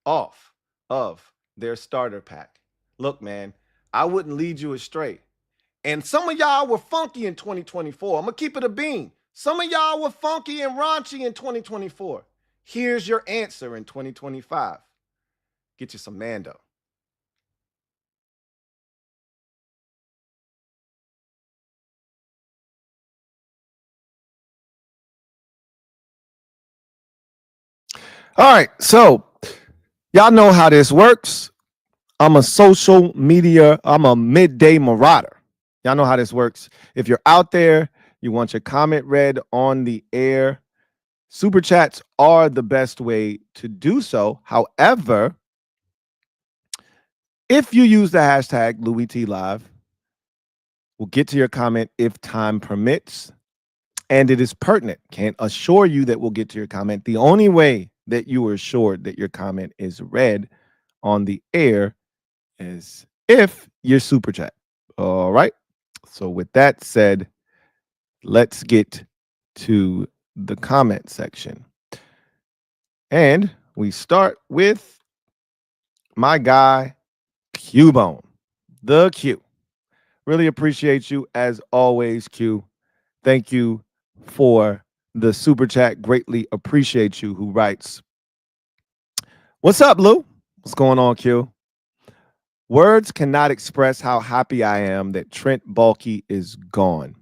off of their starter pack. Look, man, I wouldn't lead you astray. And some of y'all were funky in 2024. I'm going to keep it a bean. Some of y'all were funky and raunchy in 2024. Here's your answer in 2025. Get you some Mando. All right, so y'all know how this works. I'm a social media, I'm a midday marauder. Y'all know how this works. If you're out there, you want your comment read on the air, super chats are the best way to do so. However, if you use the hashtag LouieTLive, we'll get to your comment if time permits and it is pertinent. Can't assure you that we'll get to your comment. The only way that you are assured that your comment is read on the air is if you're super chat. All right. So with that said, let's get to the comment section. And we start with my guy, Cubone, the Q. Really appreciate you as always, Q. Thank you for the super chat. Greatly appreciate you. Who writes, "What's up, Lou? What's going on, Q? Words cannot express how happy I am that Trent Baalke is gone.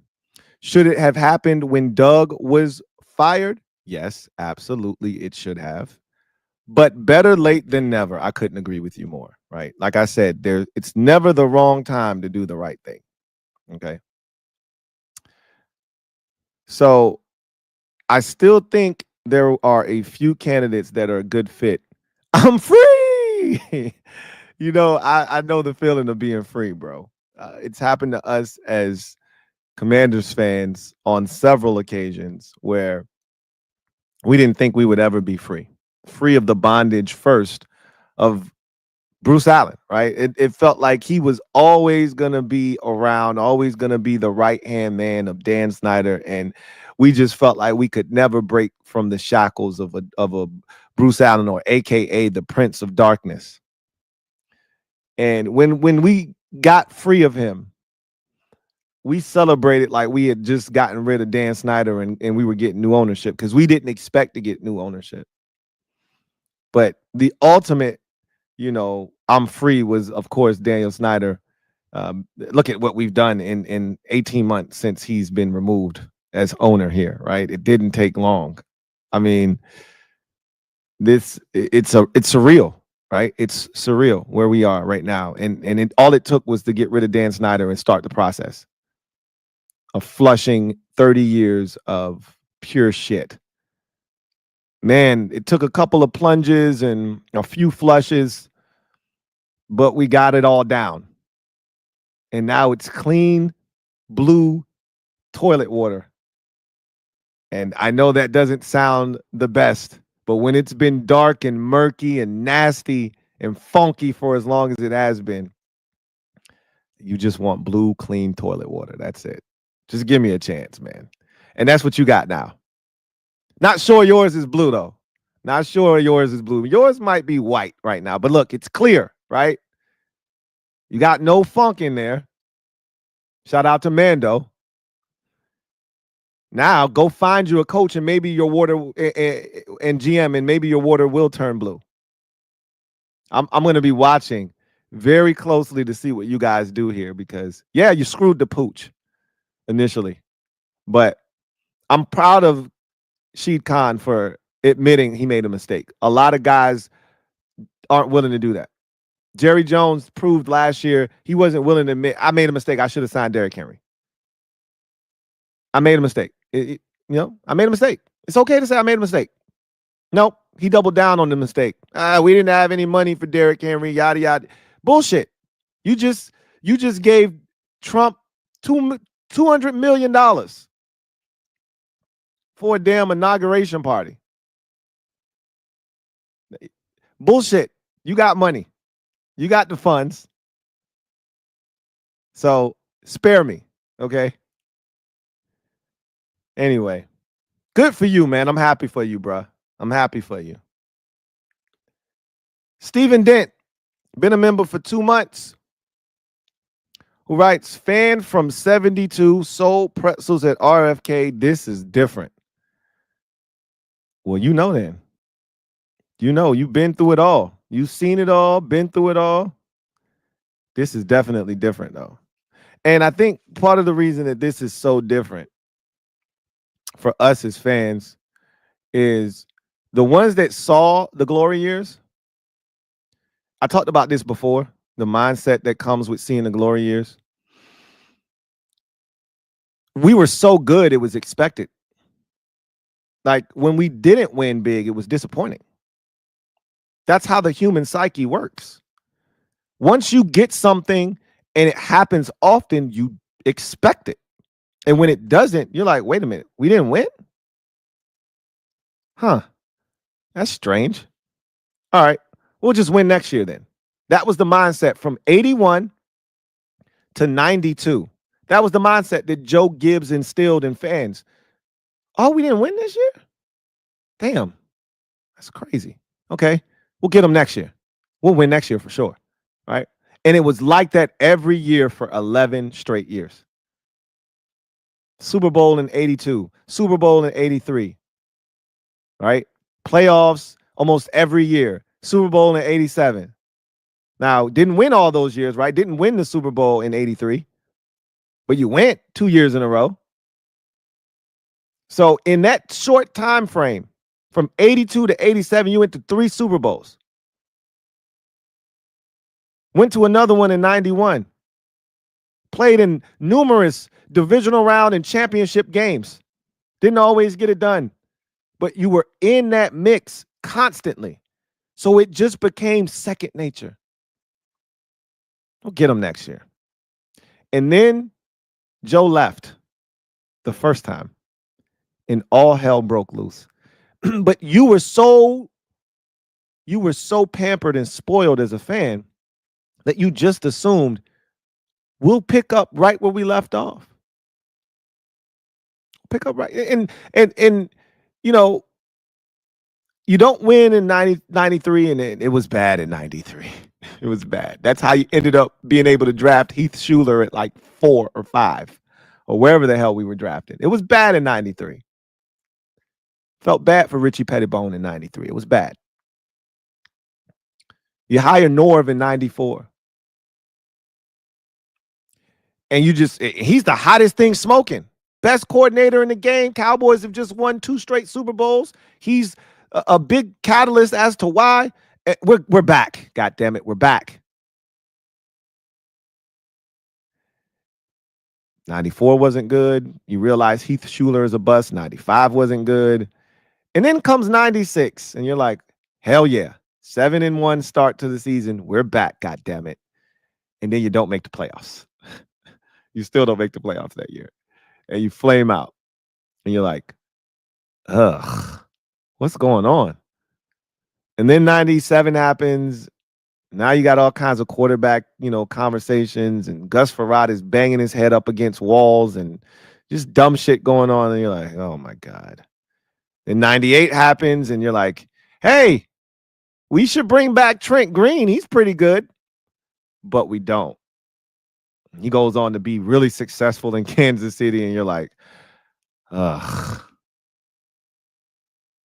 Should it have happened when Doug was fired? Yes, absolutely, it should have. But better late than never." I couldn't agree with you more, right? Like I said, it's never the wrong time to do the right thing. Okay. So I still think there are a few candidates that are a good fit. I'm free. I know the feeling of being free, bro. It's happened to us as Commanders fans on several occasions where we didn't think we would ever be free of the bondage first of Bruce Allen, right? It felt like he was always going to be around, always going to be the right-hand man of Dan Snyder, and we just felt like we could never break from the shackles of a Bruce Allen, or AKA the Prince of Darkness. And when we got free of him, we celebrated like we had just gotten rid of Dan Snyder and we were getting new ownership, because we didn't expect to get new ownership. But the ultimate, I'm free was, of course, Daniel Snyder. Look at what we've done in 18 months since he's been removed as owner here, right? It didn't take long. I mean, it's surreal, right? It's surreal where we are right now. And all it took was to get rid of Dan Snyder and start the process of flushing 30 years of pure shit. Man, it took a couple of plunges and a few flushes, but we got it all down. And now it's clean blue toilet water. And I know that doesn't sound the best, but when it's been dark and murky and nasty and funky for as long as it has been, you just want blue, clean toilet water. That's it. Just give me a chance, man. And that's what you got now. Not sure yours is blue, though. Not sure yours is blue. Yours might be white right now, but look, it's clear, right? You got no funk in there. Shout out to Mando. Now go find you a coach, and maybe your water and GM, and maybe your water will turn blue. I'm going to be watching very closely to see what you guys do here, because yeah, you screwed the pooch initially, but I'm proud of Sheed Khan for admitting he made a mistake. A lot of guys aren't willing to do that. Jerry Jones proved last year he wasn't willing to admit, I made a mistake. I should have signed Derrick Henry. I made a mistake. I made a mistake. It's okay to say I made a mistake. Nope. He doubled down on the mistake. We didn't have any money for Derrick Henry, yada, yada. Bullshit. You just gave Trump $200 million for a damn inauguration party. Bullshit. You got money. You got the funds. So spare me, okay? Anyway, good for you, man. I'm happy for you, bro. I'm happy for you. Stephen Dent, been a member for 2 months, who writes, "Fan from 72, sold pretzels at RFK. This is different." Well, then. You've been through it all. You've seen it all, been through it all. This is definitely different, though. And I think part of the reason that this is so different for us as fans is the ones that saw the glory years. I talked about this before. the mindset that comes with seeing the glory years. We were so good, it was expected. Like when we didn't win big, it was disappointing. That's how the human psyche works. Once you get something and it happens often, you expect it. And when it doesn't, you're like, wait a minute, we didn't win? Huh. That's strange. All right, we'll just win next year then. That was the mindset from 81 to 92. That was the mindset that Joe Gibbs instilled in fans. Oh, we didn't win this year? Damn, that's crazy. Okay, we'll get them next year. We'll win next year for sure, right? And it was like that every year for 11 straight years. Super Bowl in 82, Super Bowl in 83, right? Playoffs almost every year. Super Bowl in 87. Now, didn't win all those years, right? Didn't win the Super Bowl in 83, but you went 2 years in a row. So in that short time frame, from 82 to 87, you went to 3 Super Bowls. Went to another one in 91. Played in numerous divisional round and championship games. Didn't always get it done, but you were in that mix constantly. So it just became second nature. We'll get them next year. And then Joe left the first time and all hell broke loose. But you were so pampered and spoiled as a fan that you just assumed we'll pick up right where we left off. Pick up right. And you know, you don't win in 93, and it was bad in 93. It was bad. That's how you ended up being able to draft Heath Schuler at like 4 or 5 or wherever the hell we were drafted. It was bad in 93. Felt bad for Richie Pettibone in 93. It was bad. You hire Norv in 94. And he's the hottest thing smoking. Best coordinator in the game. Cowboys have just won 2 straight Super Bowls. He's a big catalyst as to why. We're back. God damn it, we're back. 94 wasn't good. You realize Heath Schuler is a bust. 95 wasn't good. And then comes 96, and you're like, hell yeah. 7-1 start to the season. We're back, god damn it. And then you don't make the playoffs. You still don't make the playoffs that year. And you flame out. And you're like, ugh, what's going on? And then 97 happens. Now you got all kinds of quarterback, conversations, and Gus Frerotte is banging his head up against walls and just dumb shit going on. And you're like, oh my God. Then 98 happens and you're like, hey, we should bring back Trent Green. He's pretty good. But we don't. He goes on to be really successful in Kansas City, and you're like, ugh.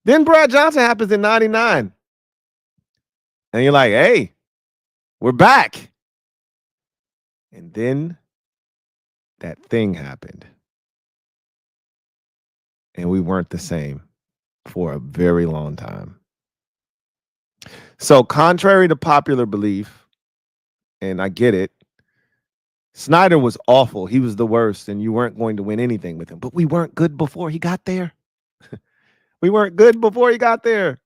Then Brad Johnson happens in 99. And you're like, hey, we're back. And then that thing happened. And we weren't the same for a very long time. So contrary to popular belief, and I get it, Snyder was awful. He was the worst, and you weren't going to win anything with him. But we weren't good before he got there. We weren't good before he got there.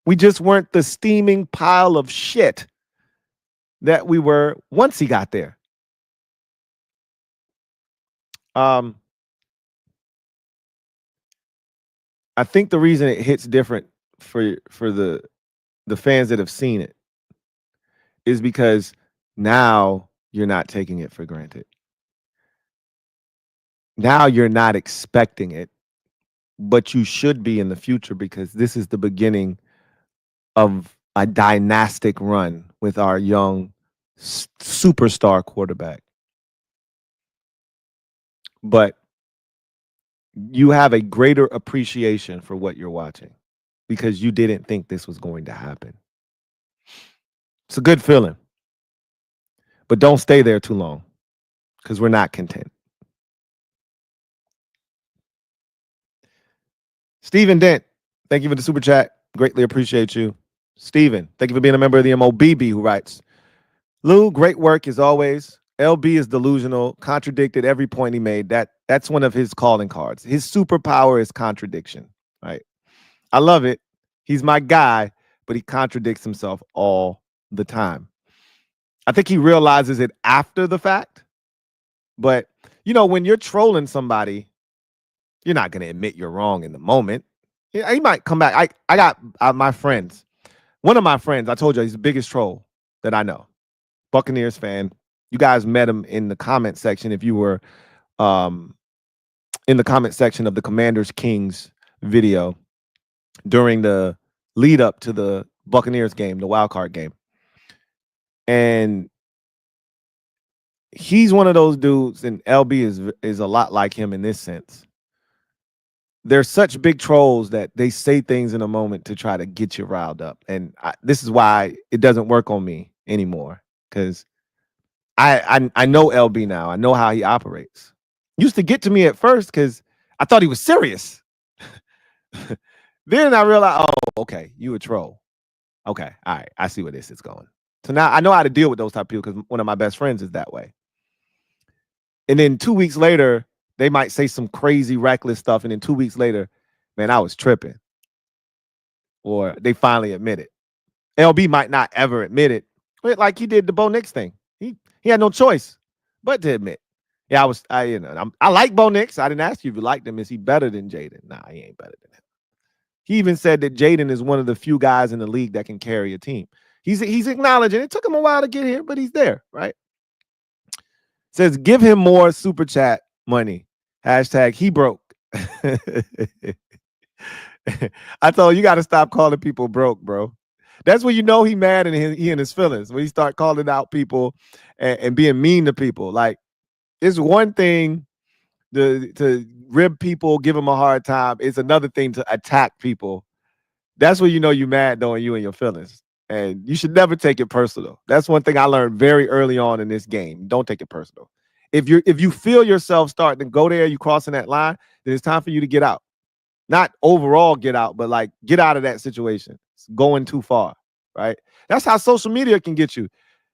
We just weren't the steaming pile of shit that we were once he got there. I think the reason it hits different for the fans that have seen it is because now you're not taking it for granted. Now you're not expecting it, but you should be in the future because this is the beginning of a dynastic run with our young superstar quarterback. But you have a greater appreciation for what you're watching because you didn't think this was going to happen. It's a good feeling. But don't stay there too long because we're not content. Stephen Dent, thank you for the super chat. Greatly appreciate you. Stephen, thank you for being a member of the MOBB who writes, Lou, great work as always. LB is delusional, contradicted every point he made. That's one of his calling cards. His superpower is contradiction, right? I love it. He's my guy, but he contradicts himself all the time. I think he realizes it after the fact. But, when you're trolling somebody, you're not going to admit you're wrong in the moment. He might come back. I got my friends. One of my friends, I told you, he's the biggest troll that I know. Buccaneers fan. You guys met him in the comment section if you were in the comment section of the Commanders Kings video during the lead up to the Buccaneers game, the wild card game. And he's one of those dudes, and LB is a lot like him in this sense. They're such big trolls that they say things in a moment to try to get you riled up. And this is why it doesn't work on me anymore, because I know LB now. I know how he operates. Used to get to me at first because I thought he was serious. Then I realized, oh, okay, you a troll. Okay, all right, I see where this is going. So now I know how to deal with those type of people because one of my best friends is that way. And then 2 weeks later, they might say some crazy, reckless stuff. And then 2 weeks later, man, I was tripping. Or they finally admit it. LB might not ever admit it, but like he did the Bo Nix thing. He had no choice but to admit. Yeah, I like Bo Nix. I didn't ask you if you liked him. Is he better than Jaden? Nah, he ain't better than him. He even said that Jaden is one of the few guys in the league that can carry a team. He's acknowledging it took him a while to get here, but he's there, right? Says give him more super chat money. Hashtag he broke. I told you got to stop calling people broke, bro. That's when you know he mad and he in his feelings. When he start calling out people and being mean to people. Like, it's one thing to rib people, give them a hard time. It's another thing to attack people. That's when you know you mad, though, and you and your feelings. And you should never take it personal. That's one thing I learned very early on in this game. Don't take it personal. If you feel yourself starting to go there, you crossing that line, then it's time for you to get out. Not overall get out, but like get out of that situation. It's going too far, right? That's how social media can get you.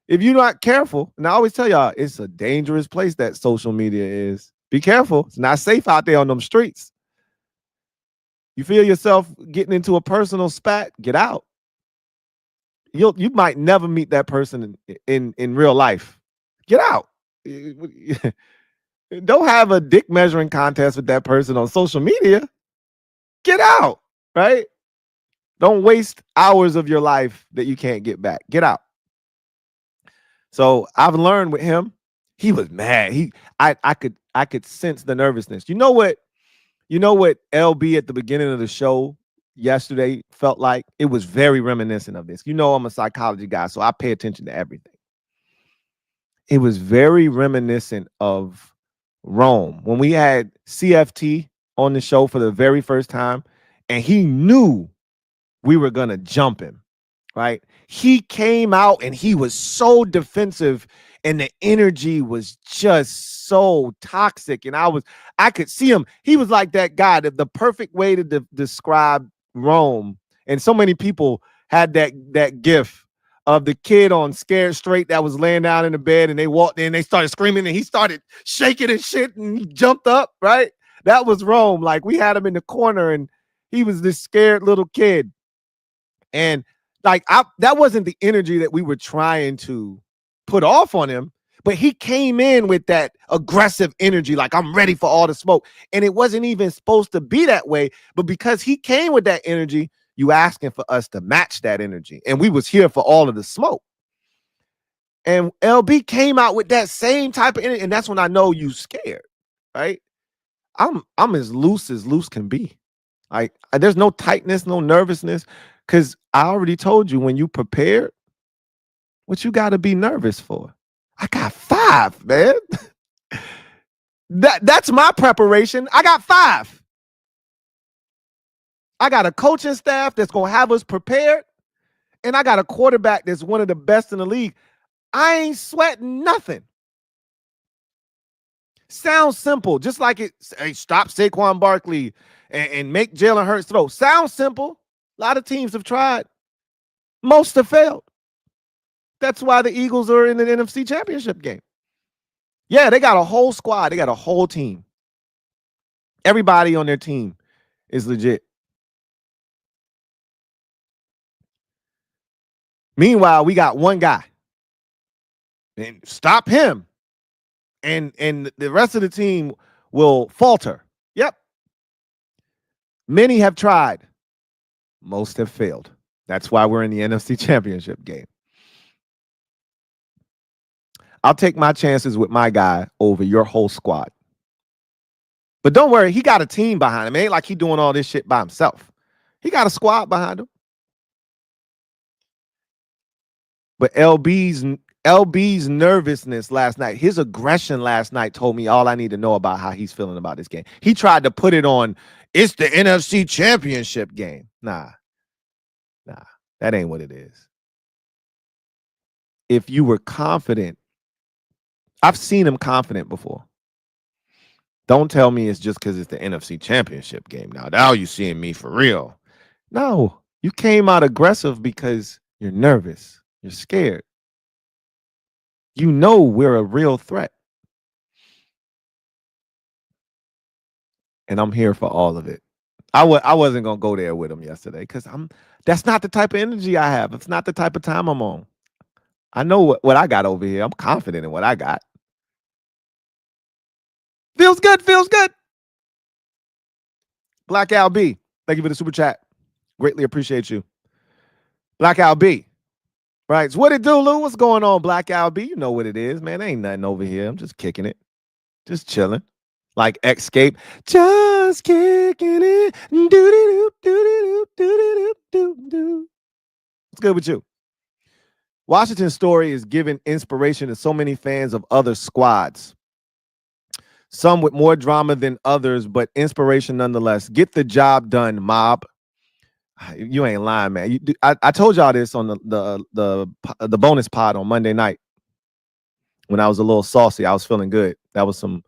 If you're not careful, and I always tell y'all, it's a dangerous place that social media is. Be careful. It's not safe out there on them streets. You feel yourself getting into a personal spat, get out. You might never meet that person in real life. Get out. Don't have a dick measuring contest with that person on social media. Get out, right? Don't waste hours of your life that you can't get back. Get out. So I've learned with him, he was mad. I could sense the nervousness. You know what LB at the beginning of the show yesterday felt like? It was very reminiscent of this. I'm a psychology guy, so I pay attention to everything. It was very reminiscent of Rome. When we had CFT on the show for the very first time, and he knew we were going to jump him, right? He came out and he was so defensive and the energy was just so toxic. And I could see him. He was like that guy, the perfect way to describe Rome. And so many people had that gif of the kid on Scared Straight that was laying down in the bed and they walked in, they started screaming and he started shaking and shit and he jumped up, right? That was Rome. Like, we had him in the corner and he was this scared little kid. And like, that wasn't the energy that we were trying to put off on him, but he came in with that aggressive energy, like, I'm ready for all the smoke. And it wasn't even supposed to be that way, but because he came with that energy, you asking for us to match that energy. And we was here for all of the smoke. And LB came out with that same type of energy, and that's when I know you scared, right? I'm as loose can be. Like, there's no tightness, no nervousness, because I already told you when you prepared, what you got to be nervous for. I got 5, man. That's my preparation. I got 5. I got a coaching staff that's going to have us prepared, and I got a quarterback that's one of the best in the league. I ain't sweating nothing. Sounds simple, just like it. Hey, stop Saquon Barkley and make Jalen Hurts throw. Sounds simple. A lot of teams have tried. Most have failed. That's why the Eagles are in the NFC Championship game. Yeah, they got a whole squad. They got a whole team. Everybody on their team is legit. Meanwhile, we got one guy. And stop him. And the rest of the team will falter. Yep. Many have tried. Most have failed. That's why we're in the NFC Championship game. I'll take my chances with my guy over your whole squad. But don't worry, he got a team behind him. It ain't like he doing all this shit by himself. He got a squad behind him. But LB's nervousness last night, his aggression last night told me all I need to know about how he's feeling about this game. He tried to put it on, it's the NFC Championship game. Nah, that ain't what it is. If you were confident, I've seen him confident before. Don't tell me it's just because it's the NFC Championship game. Now you seeing me for real. No, you came out aggressive because you're nervous. You're scared. You know we're a real threat. And I'm here for all of it. I wasn't going to go there with him yesterday because that's not the type of energy I have. It's not the type of time I'm on. I know what I got over here. I'm confident in what I got. Feels good. Black Al B, thank you for the super chat. Greatly appreciate you. Black Al B. Right. So what it do, Lou? What's going on, Black Al B? You know what it is, man. Ain't nothing over here. I'm just kicking it. Just chilling. Like Escape. Just kicking it. Do-do-do-do-do-do-do-do-do. What's good with you? Washington's story is giving inspiration to so many fans of other squads. Some with more drama than others, but inspiration nonetheless. Get the job done, mob. You ain't lying, man. I told y'all this on the bonus pod on Monday night when I was a little saucy. I was feeling good. That was some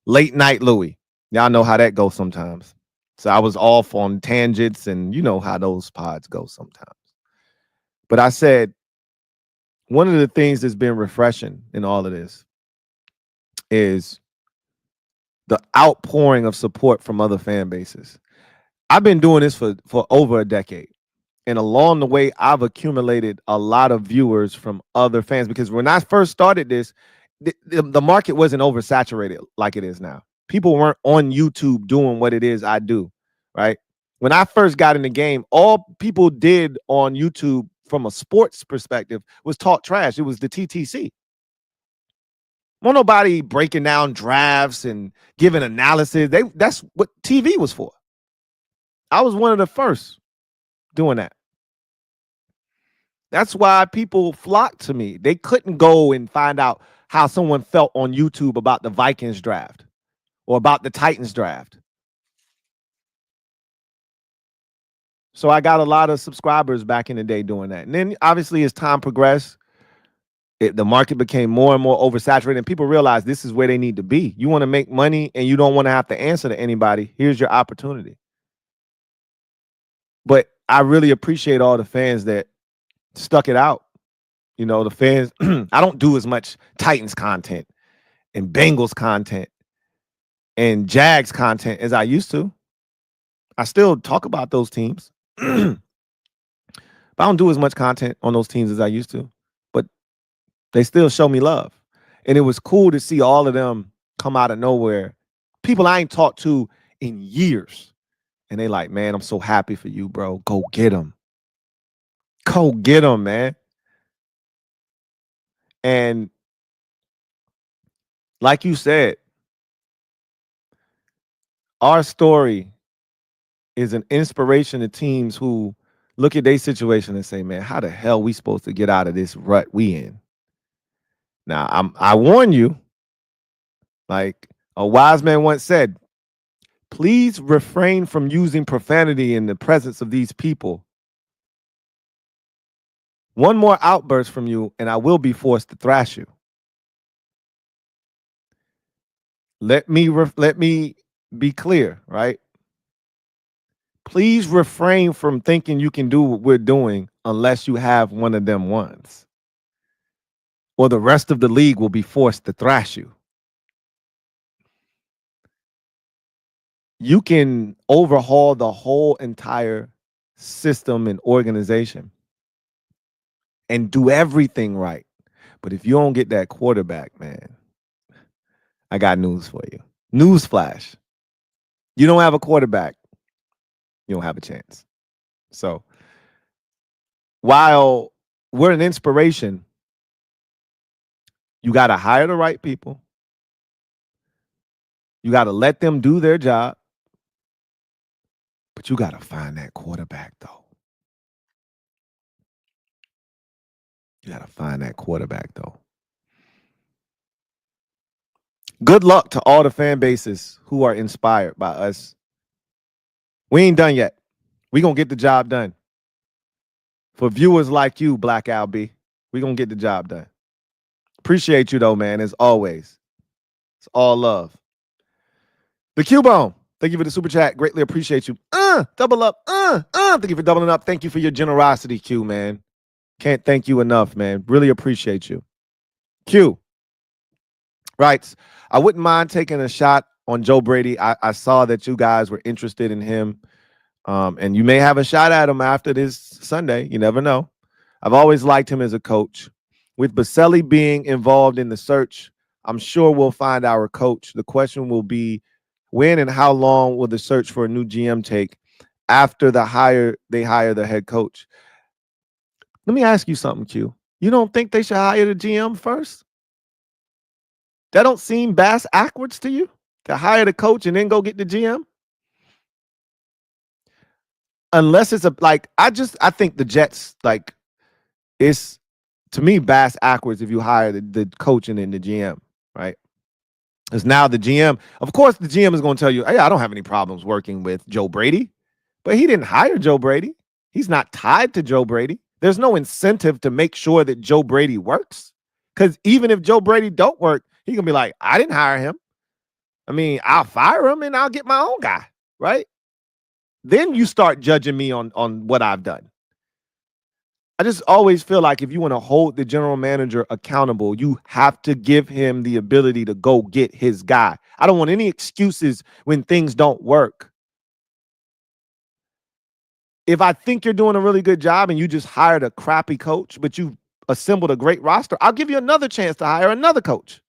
late night Louie. Y'all know how that goes sometimes. So I was off on tangents, and you know how those pods go sometimes. But I said one of the things that's been refreshing in all of this is the outpouring of support from other fan bases. I've been doing this for over a decade. And along the way, I've accumulated a lot of viewers from other fans because when I first started this, the market wasn't oversaturated like it is now. People weren't on YouTube doing what it is I do, right? When I first got in the game, all people did on YouTube from a sports perspective was talk trash. It was the TTC. Well, nobody breaking down drafts and giving analysis. That's what TV was for. I was one of the first doing that. That's why people flocked to me. They couldn't go and find out how someone felt on YouTube about the Vikings draft or about the Titans draft. So I got a lot of subscribers back in the day doing that. And then obviously as time progressed, the market became more and more oversaturated and people realized this is where they need to be. You want to make money and you don't want to have to answer to anybody. Here's your opportunity. But I really appreciate all the fans that stuck it out. You know, the fans, I don't do as much Titans content and Bengals content and Jags content as I used to. I still talk about those teams. But I don't do as much content on those teams as I used to. But they still show me love. And it was cool to see all of them come out of nowhere. People I ain't talked to in years. And they like, man, I'm so happy for you, bro. Go get them. Go get them, man. And like you said, our story is an inspiration to teams who look at their situation and say, man, how the hell we supposed to get out of this rut we in? Now, I warn you, like a wise man once said, please refrain from using profanity in the presence of these people. One more outburst from you, and I will be forced to thrash you. Let me be clear, right? Please refrain from thinking you can do what we're doing unless you have one of them ones. or the rest of the league will be forced to thrash you. You can overhaul the whole entire system and organization and do everything right. But if you don't get that quarterback, man, I got news for you. Newsflash. You don't have a quarterback, you don't have a chance. So while we're an inspiration, you got to hire the right people. You got to let them do their job. But you got to find that quarterback, though. You got to find that quarterback, though. Good luck to all the fan bases who are inspired by us. We ain't done yet. We going to get the job done. For viewers like you, Black Al B, we going to get the job done. Appreciate you, though, man, as always. It's all love. The Cubone, thank you for the super chat. Greatly appreciate you. Double up. Thank you for doubling up. Thank you for your generosity, Q, man. Can't thank you enough, man. Really appreciate you. Q writes, I wouldn't mind taking a shot on Joe Brady. I saw that you guys were interested in him. And you may have a shot at him after this Sunday. You never know. I've always liked him as a coach. With Baselli being involved in the search, I'm sure we'll find our coach. The question will be, when and how long will the search for a new GM take after they hire the head coach? Let me ask you something, Q. You don't think they should hire the GM first? That don't seem bass backwards to you? To hire the coach and then go get the GM? Unless it's I think the Jets, it's, to me, bass backwards if you hire the coach and then the GM, right? Because now the GM, of course, the GM is going to tell you, hey, I don't have any problems working with Joe Brady. But he didn't hire Joe Brady. He's not tied to Joe Brady. There's no incentive to make sure that Joe Brady works. Because even if Joe Brady don't work, he can be like, I didn't hire him. I mean, I'll fire him and I'll get my own guy, right? Then you start judging me on what I've done. I just always feel like if you want to hold the general manager accountable, you have to give him the ability to go get his guy. I don't want any excuses when things don't work. If I think you're doing a really good job and you just hired a crappy coach, but you assembled a great roster, I'll give you another chance to hire another coach.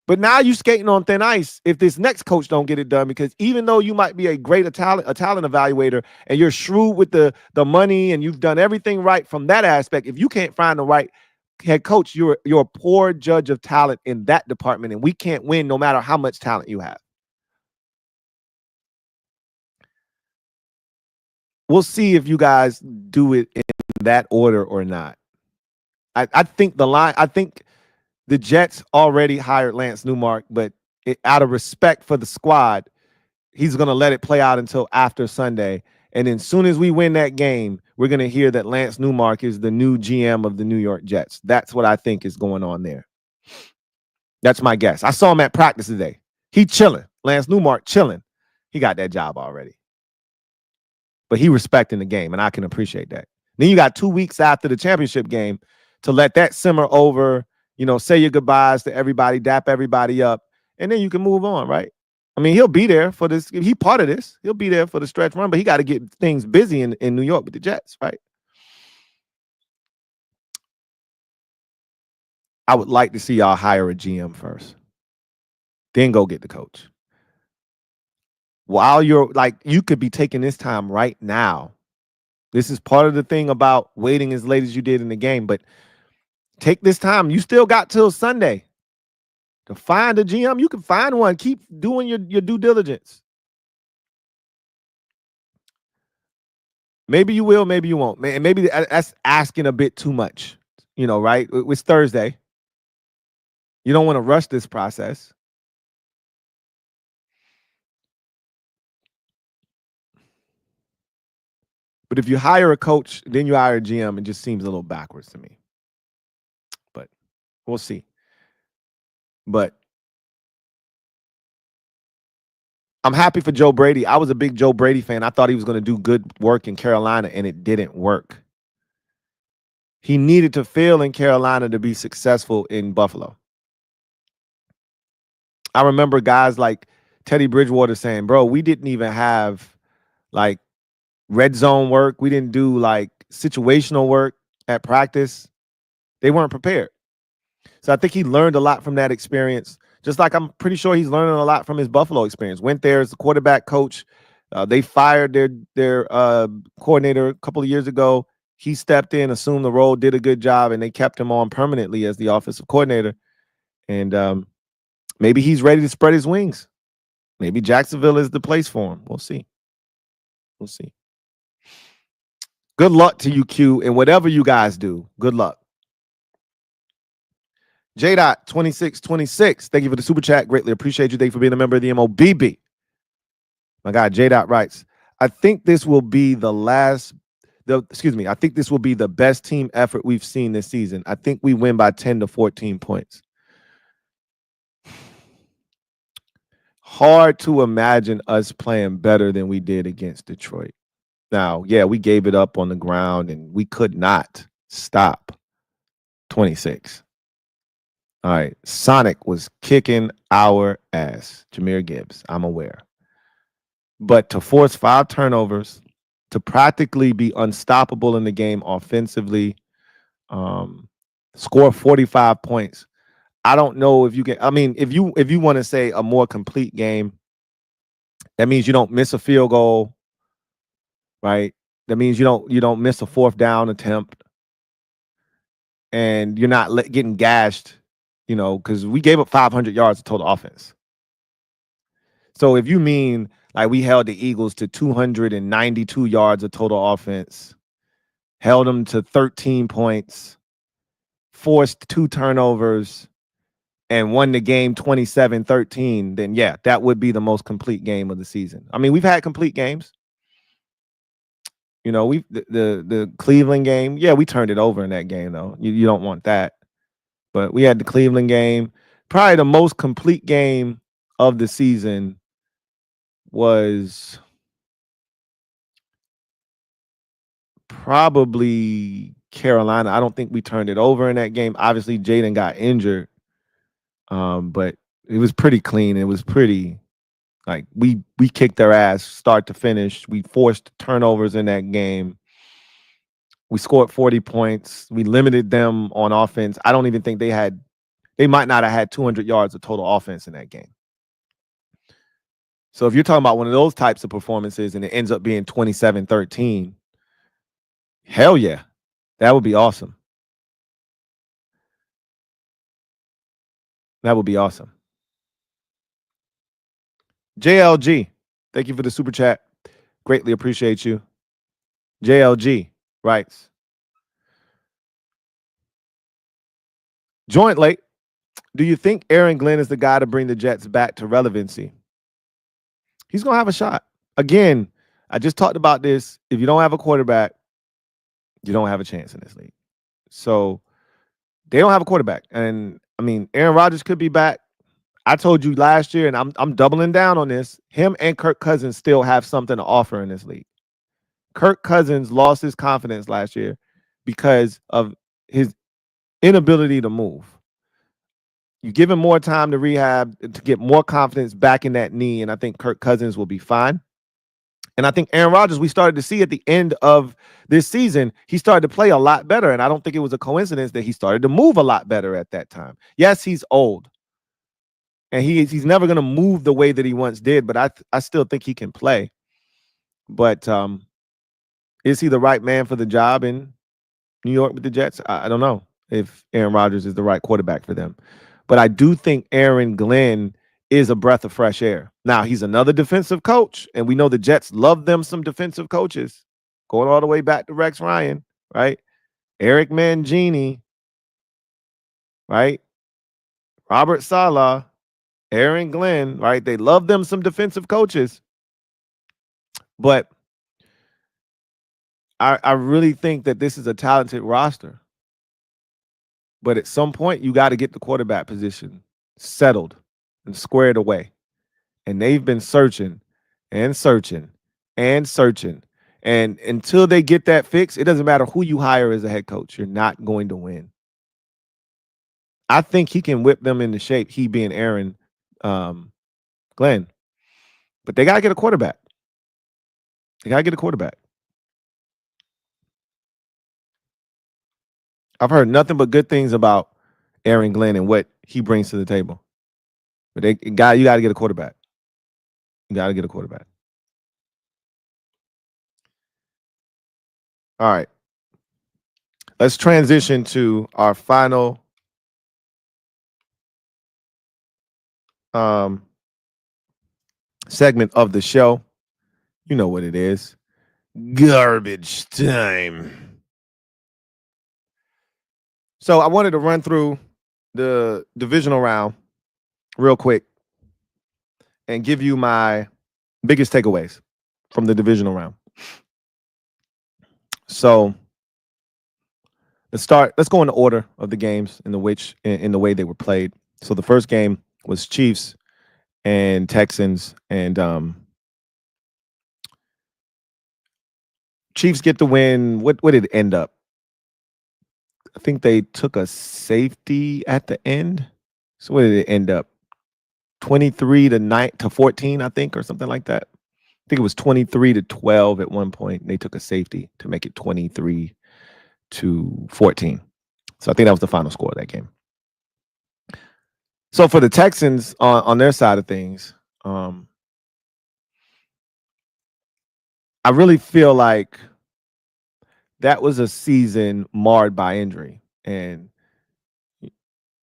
But now you skating on thin ice if this next coach don't get it done, because even though you might be a talent evaluator and you're shrewd with the money and you've done everything right from that aspect, if you can't find the right head coach, you're a poor judge of talent in that department, and we can't win no matter how much talent you have. We'll see if you guys do it in that order or not. I think the Jets already hired Lance Newmark, but out of respect for the squad, he's going to let it play out until after Sunday. And then as soon as we win that game, we're going to hear that Lance Newmark is the new GM of the New York Jets. That's what I think is going on there. That's my guess. I saw him at practice today. He chilling. Lance Newmark chilling. He got that job already. But he respecting the game, and I can appreciate that. Then you got 2 weeks after the championship game to let that simmer over, say your goodbyes to everybody, dap everybody up, and then you can move on, right? I mean, he'll be there for this. He part of this. He'll be there for the stretch run, but he got to get things busy in New York with the Jets, right? I would like to see y'all hire a GM first, then go get the coach. While you could be taking this time right now. This is part of the thing about waiting as late as you did in the game, but take this time. You still got till Sunday to find a GM. You can find one. Keep doing your due diligence. Maybe you will, maybe you won't. Maybe that's asking a bit too much, right? It's Thursday. You don't want to rush this process. But if you hire a coach, then you hire a GM, it just seems a little backwards to me. But we'll see. But I'm happy for Joe Brady. I was a big Joe Brady fan. I thought he was going to do good work in Carolina, and it didn't work. He needed to fail in Carolina to be successful in Buffalo. I remember guys like Teddy Bridgewater saying, bro, we didn't even have like red zone work. We didn't do like situational work at practice. They weren't prepared. So I think he learned a lot from that experience. Just like I'm pretty sure he's learning a lot from his Buffalo experience. Went there as the quarterback coach. They fired their coordinator a couple of years ago. He stepped in, assumed the role, did a good job, and they kept him on permanently as the offensive coordinator. And maybe he's ready to spread his wings. Maybe Jacksonville is the place for him. We'll see. We'll see. Good luck to you, Q, and whatever you guys do. Good luck. J.2626, thank you for the super chat. Greatly appreciate you. Thank you for being a member of the MOBB. My guy, J. writes, I think this will be I think this will be the best team effort we've seen this season. I think we win by 10 to 14 points. Hard to imagine us playing better than we did against Detroit. Now, yeah, we gave it up on the ground and we could not stop 26. All right. Sonic was kicking our ass. Jahmyr Gibbs, I'm aware. But to force 5 turnovers, to practically be unstoppable in the game offensively, score 45 points. I don't know if you can. I mean, if you want to say a more complete game, that means you don't miss a field goal, right? That means you don't miss a 4th down attempt, and you're not getting gashed, because we gave up 500 yards of total offense. So if you mean like we held the Eagles to 292 yards of total offense, held them to 13 points, forced 2 turnovers, and won the game 27-13, then yeah, that would be the most complete game of the season. I mean, we've had complete games. The Cleveland game, yeah, we turned it over in that game, though. You don't want that. But we had the Cleveland game. Probably the most complete game of the season was probably Carolina. I don't think we turned it over in that game. Obviously, Jaden got injured. But it was pretty clean. It was pretty like we kicked their ass start to finish. We forced turnovers in that game. We scored 40 points. We limited them on offense. I don't even think they might not have had 200 yards of total offense in that game. So if you're talking about one of those types of performances and it ends up being 27-13, hell yeah, that would be awesome. That would be awesome. JLG, thank you for the super chat. Greatly appreciate you. JLG writes, joint late. Do you think Aaron Glenn is the guy to bring the Jets back to relevancy? He's going to have a shot. Again, I just talked about this. If you don't have a quarterback, you don't have a chance in this league. So they don't have a quarterback. And I mean, Aaron Rodgers could be back. I told you last year, and I'm doubling down on this. Him and Kirk Cousins still have something to offer in this league. Kirk Cousins lost his confidence last year because of his inability to move. You give him more time to rehab to get more confidence back in that knee, and I think Kirk Cousins will be fine. And I think Aaron Rodgers, we started to see at the end of this season, he started to play a lot better. And I don't think it was a coincidence that he started to move a lot better at that time. Yes, he's old. And he's never going to move the way that he once did, but I still think he can play. But is he the right man for the job in New York with the Jets? I don't know if Aaron Rodgers is the right quarterback for them. But I do think Aaron Glenn is a breath of fresh air. Now, he's another defensive coach, and we know the Jets love them some defensive coaches, going all the way back to Rex Ryan, right? Eric Mangini, right? Robert Saleh, Aaron Glenn, right? They love them some defensive coaches. But I really think that this is a talented roster. But at some point, you got to get the quarterback position settled and squared away. And they've been searching and searching and searching. And until they get that fixed, it doesn't matter who you hire as a head coach. You're not going to win. I think he can whip them into shape, he being Aaron Glenn. But they got to get a quarterback. They got to get a quarterback. I've heard nothing but good things about Aaron Glenn and what he brings to the table. But you got to get a quarterback. You got to get a quarterback. All right. Let's transition to our final segment of the show. You know what it is. Garbage time. So I wanted to run through the divisional round real quick and give you my biggest takeaways from the divisional round. So let's go in the order of the games in the way they were played. So the first game was Chiefs and Texans, and Chiefs get the win. What did it end up? I think they took a safety at the end. So what did it end up? 23-14, I think, or something like that. I think it was 23-12 at one point. And they took a safety to make it 23-14. So I think that was the final score of that game. So for the Texans on their side of things, I really feel like that was a season marred by injury, and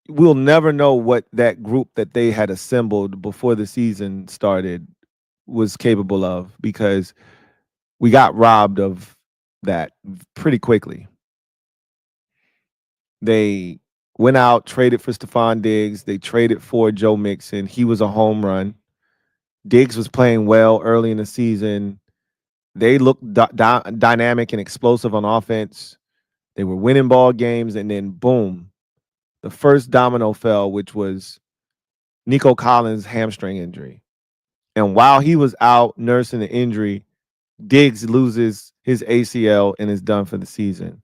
we'll never know what that group that they had assembled before the season started was capable of, because we got robbed of that pretty quickly. They went out, traded for Stephon Diggs. They traded for Joe Mixon. He was a home run. Diggs was playing well early in the season. They looked dynamic and explosive on offense. They were winning ball games, and then boom, the first domino fell, which was Nico Collins' hamstring injury. And while he was out nursing the injury, Diggs loses his ACL and is done for the season.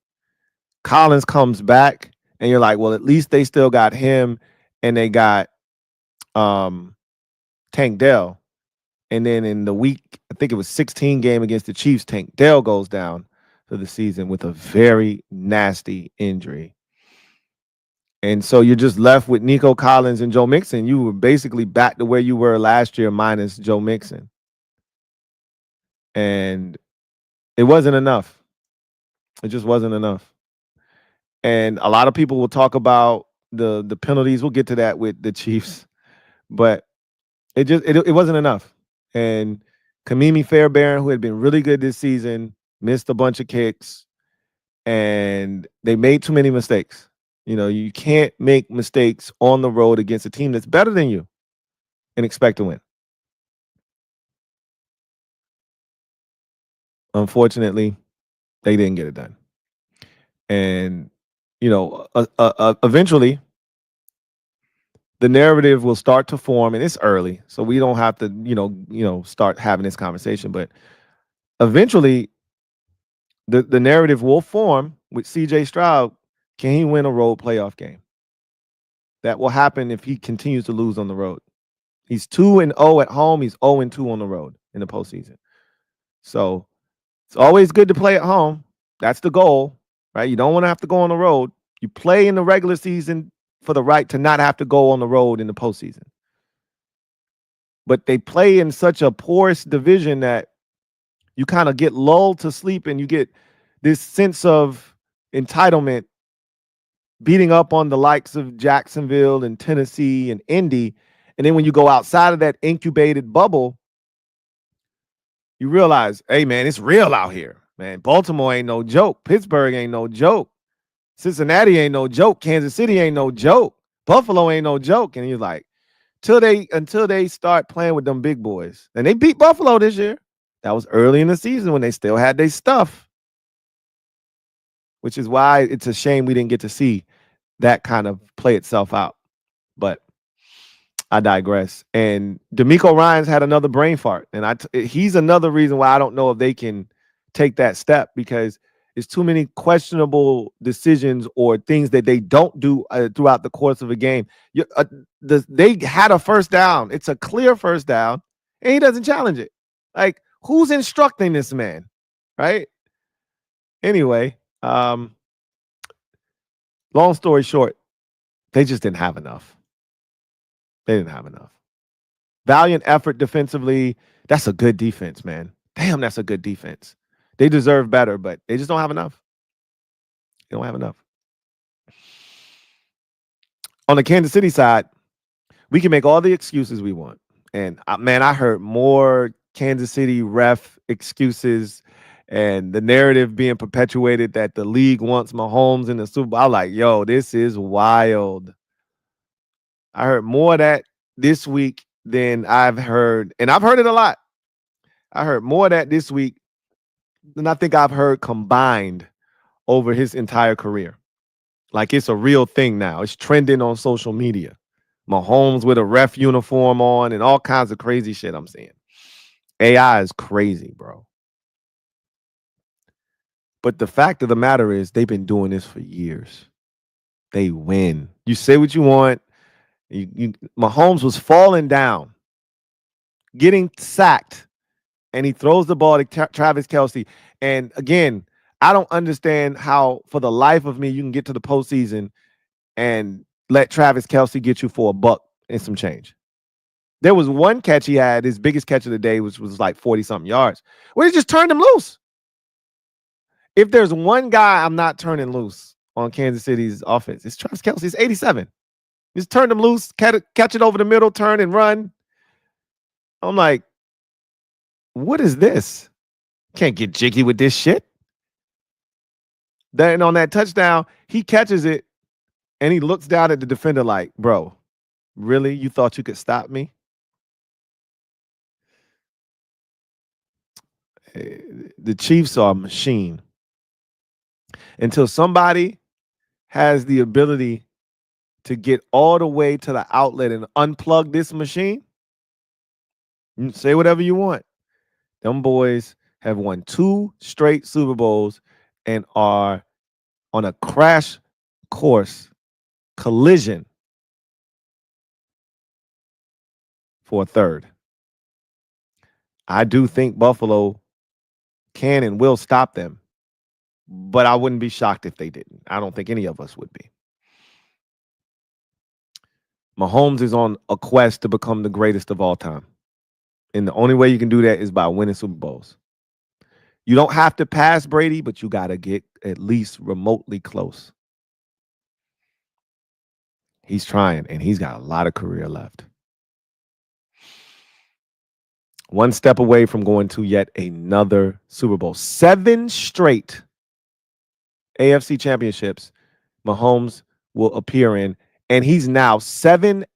Collins comes back, and you're like, well, at least they still got him, and they got Tank Dell. And then in the week, I think it was 16 game against the Chiefs, Tank Dell goes down for the season with a very nasty injury. And so you're just left with Nico Collins and Joe Mixon. You were basically back to where you were last year minus Joe Mixon. And it wasn't enough. It just wasn't enough. And a lot of people will talk about the penalties. We'll get to that with the Chiefs. But it wasn't enough. And Kamimi Fairbairn, who had been really good this season, missed a bunch of kicks. And they made too many mistakes. You know, you can't make mistakes on the road against a team that's better than you and expect to win. Unfortunately, they didn't get it done. And, you know, eventually the narrative will start to form, and it's early, so we don't have to, you know, start having this conversation. But eventually the narrative will form with CJ Stroud. Can he win a road playoff game? That will happen if he continues to lose on the road. He's 2-0 at home. He's 0-2 on the road in the postseason. So it's always good to play at home. That's the goal, right? You don't want to have to go on the road. You play in the regular season for the right to not have to go on the road in the postseason. But they play in such a porous division that you kind of get lulled to sleep, and you get this sense of entitlement, beating up on the likes of Jacksonville and Tennessee and Indy. And then when you go outside of that incubated bubble, you realize, hey, man, it's real out here, man. Baltimore ain't no joke. Pittsburgh ain't no joke. Cincinnati ain't no joke. Kansas City ain't no joke. Buffalo ain't no joke. And you're like, until they start playing with them big boys. And they beat Buffalo this year. That was early in the season when they still had their stuff, which is why it's a shame we didn't get to see that kind of play itself out. But I digress. And DeMeco Ryans had another brain fart. And he's another reason why I don't know if they can take that step because it's too many questionable decisions or things that they don't do throughout the course of a game. They had a first down. It's a clear first down, and he doesn't challenge it. Like, who's instructing this man, right? Anyway, long story short, they just didn't have enough. They didn't have enough. Valiant effort defensively. That's a good defense, man. Damn, that's a good defense. They deserve better, but they just don't have enough. They don't have enough. On the Kansas City side, we can make all the excuses we want. And man, I heard more Kansas City ref excuses and the narrative being perpetuated that the league wants Mahomes in the Super Bowl. I'm like, yo, this is wild. I heard more of that this week than I've heard, and I've heard it a lot. I heard more of that this week than I think I've heard combined over his entire career. Like, it's a real thing now. It's trending on social media. Mahomes with a ref uniform on and all kinds of crazy shit I'm seeing. AI is crazy, bro. But the fact of the matter is they've been doing this for years. They win. You say what you want. Mahomes was falling down, getting sacked, and he throws the ball to Travis Kelce. And again, I don't understand how, for the life of me, you can get to the postseason and let Travis Kelce get you for $1 and some change. There was one catch he had, his biggest catch of the day, which was like 40-something yards, where he just turned him loose. If there's one guy I'm not turning loose on Kansas City's offense, it's Travis Kelce. It's 87. Just turn him loose, catch it over the middle, turn and run. I'm like, what is this? Can't get jiggy with this shit. Then on that touchdown, he catches it, and he looks down at the defender like, bro, really? You thought you could stop me? The Chiefs are a machine. Until somebody has the ability to get all the way to the outlet and unplug this machine, you say whatever you want. Them boys have won 2 straight Super Bowls and are on a crash course collision for a third. I do think Buffalo can and will stop them, but I wouldn't be shocked if they didn't. I don't think any of us would be. Mahomes is on a quest to become the greatest of all time. And the only way you can do that is by winning Super Bowls. You don't have to pass Brady, but you got to get at least remotely close. He's trying, and he's got a lot of career left. One step away from going to yet another Super Bowl. 7 straight AFC championships Mahomes will appear in, and he's now 7-0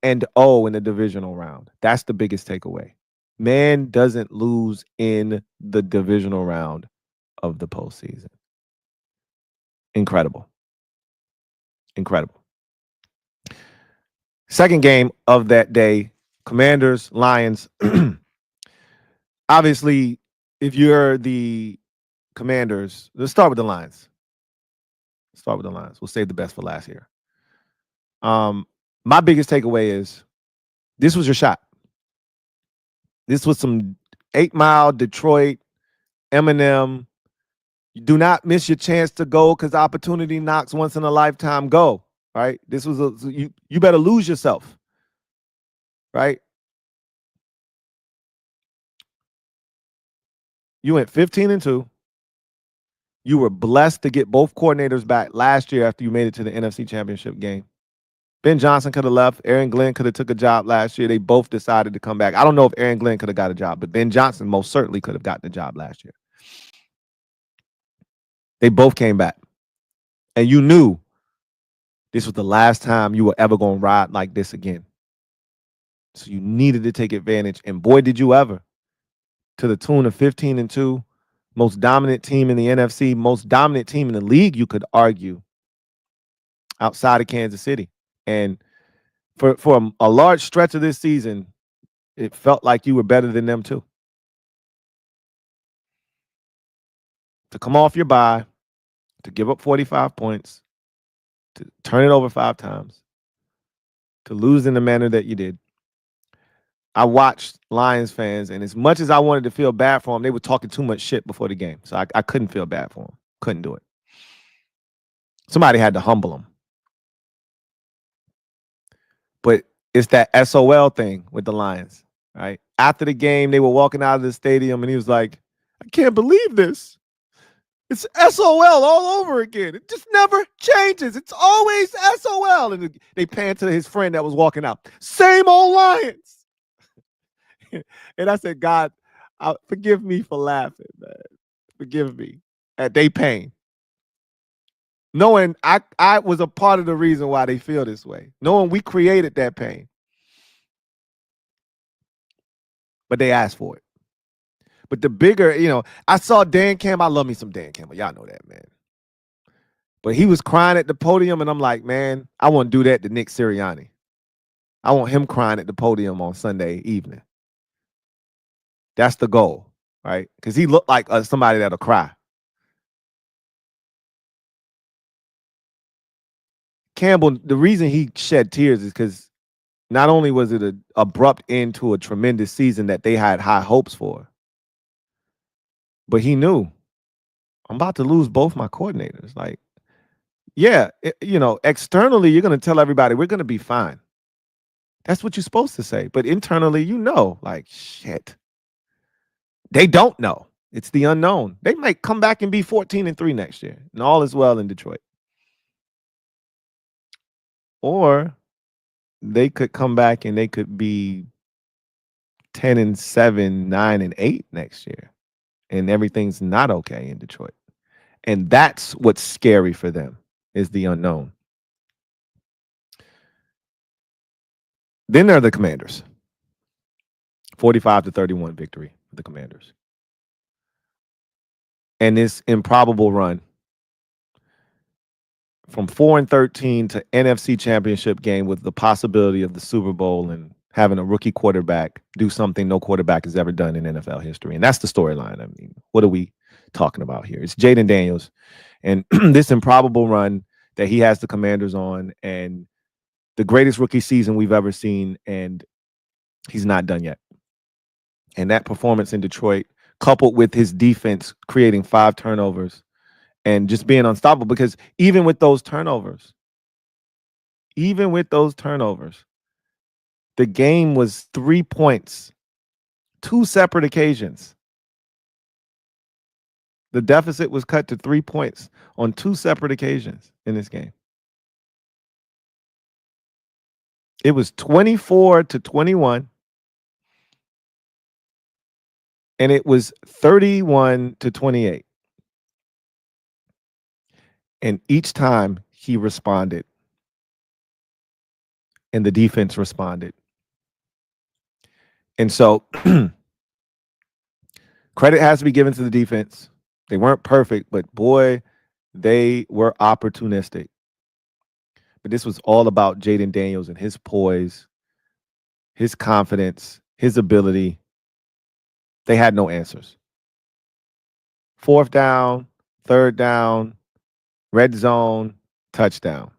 in the divisional round. That's the biggest takeaway. Man doesn't lose in the divisional round of the postseason. Incredible. Incredible. Second game of that day, Commanders, Lions. Obviously, if you're the Commanders, let's start with the Lions. We'll save the best for last here. My biggest takeaway is this was your shot. This was some 8 Mile Detroit, Eminem. You do not miss your chance to go because opportunity knocks once in a lifetime. Go, right? This was you better lose yourself, right? You went 15-2. You were blessed to get both coordinators back last year after you made it to the NFC Championship game. Ben Johnson could have left. Aaron Glenn could have took a job last year. They both decided to come back. I don't know if Aaron Glenn could have got a job, but Ben Johnson most certainly could have gotten a job last year. They both came back. And you knew this was the last time you were ever going to ride like this again. So you needed to take advantage. And boy, did you ever. To the tune of 15-2. Most dominant team in the NFC. Most dominant team in the league, you could argue, outside of Kansas City. And for a large stretch of this season, it felt like you were better than them too. to come off your bye, to give up 45 points, to turn it over 5 times, to lose in the manner that you did. I watched Lions fans, and as much as I wanted to feel bad for them, they were talking too much shit before the game. So I couldn't feel bad for them. Couldn't do it. Somebody had to humble them. But it's that SOL thing with the Lions, right? After the game, they were walking out of the stadium, and he was like, I can't believe this. It's SOL all over again. It just never changes. It's always SOL. And they panned to his friend that was walking out. Same old Lions. And I said, God, forgive me for laughing, man. Forgive me at their pain. Knowing I was a part of the reason why they feel this way. Knowing we created that pain. But they asked for it. But the bigger, I saw Dan Campbell. I love me some Dan Campbell. Y'all know that, man. But he was crying at the podium, and I'm like, man, I want to do that to Nick Sirianni. I want him crying at the podium on Sunday evening. That's the goal, right? Because he looked like somebody that'll cry. Campbell, the reason he shed tears is because not only was it an abrupt end to a tremendous season that they had high hopes for, but he knew, I'm about to lose both my coordinators. Like, yeah, externally, you're going to tell everybody we're going to be fine. That's what you're supposed to say. But internally, like, shit. They don't know. It's the unknown. They might come back and be 14-3 next year, and all is well in Detroit. Or they could come back and they could be 10-7, 9-8 next year, and everything's not okay in Detroit. And that's what's scary for them, is the unknown. Then there are the Commanders. 45-31 victory for the Commanders. And this improbable run from 4-13 to NFC Championship game with the possibility of the Super Bowl and having a rookie quarterback do something no quarterback has ever done in NFL history. And that's the storyline. I mean, what are we talking about here? It's Jaden Daniels and this improbable run that he has the Commanders on, and the greatest rookie season we've ever seen, and he's not done yet. And that performance in Detroit, coupled with his defense creating 5 turnovers and just being unstoppable, because even with those turnovers, the game was 3 points, 2 separate occasions. The deficit was cut to 3 points on 2 separate occasions in this game. It was 24-21, and it was 31-28. And each time he responded, and the defense responded. And so credit has to be given to the defense. They weren't perfect, but boy, they were opportunistic. But this was all about Jaden Daniels and his poise, his confidence, his ability. They had no answers. 4th down, 3rd down, red zone, touchdown.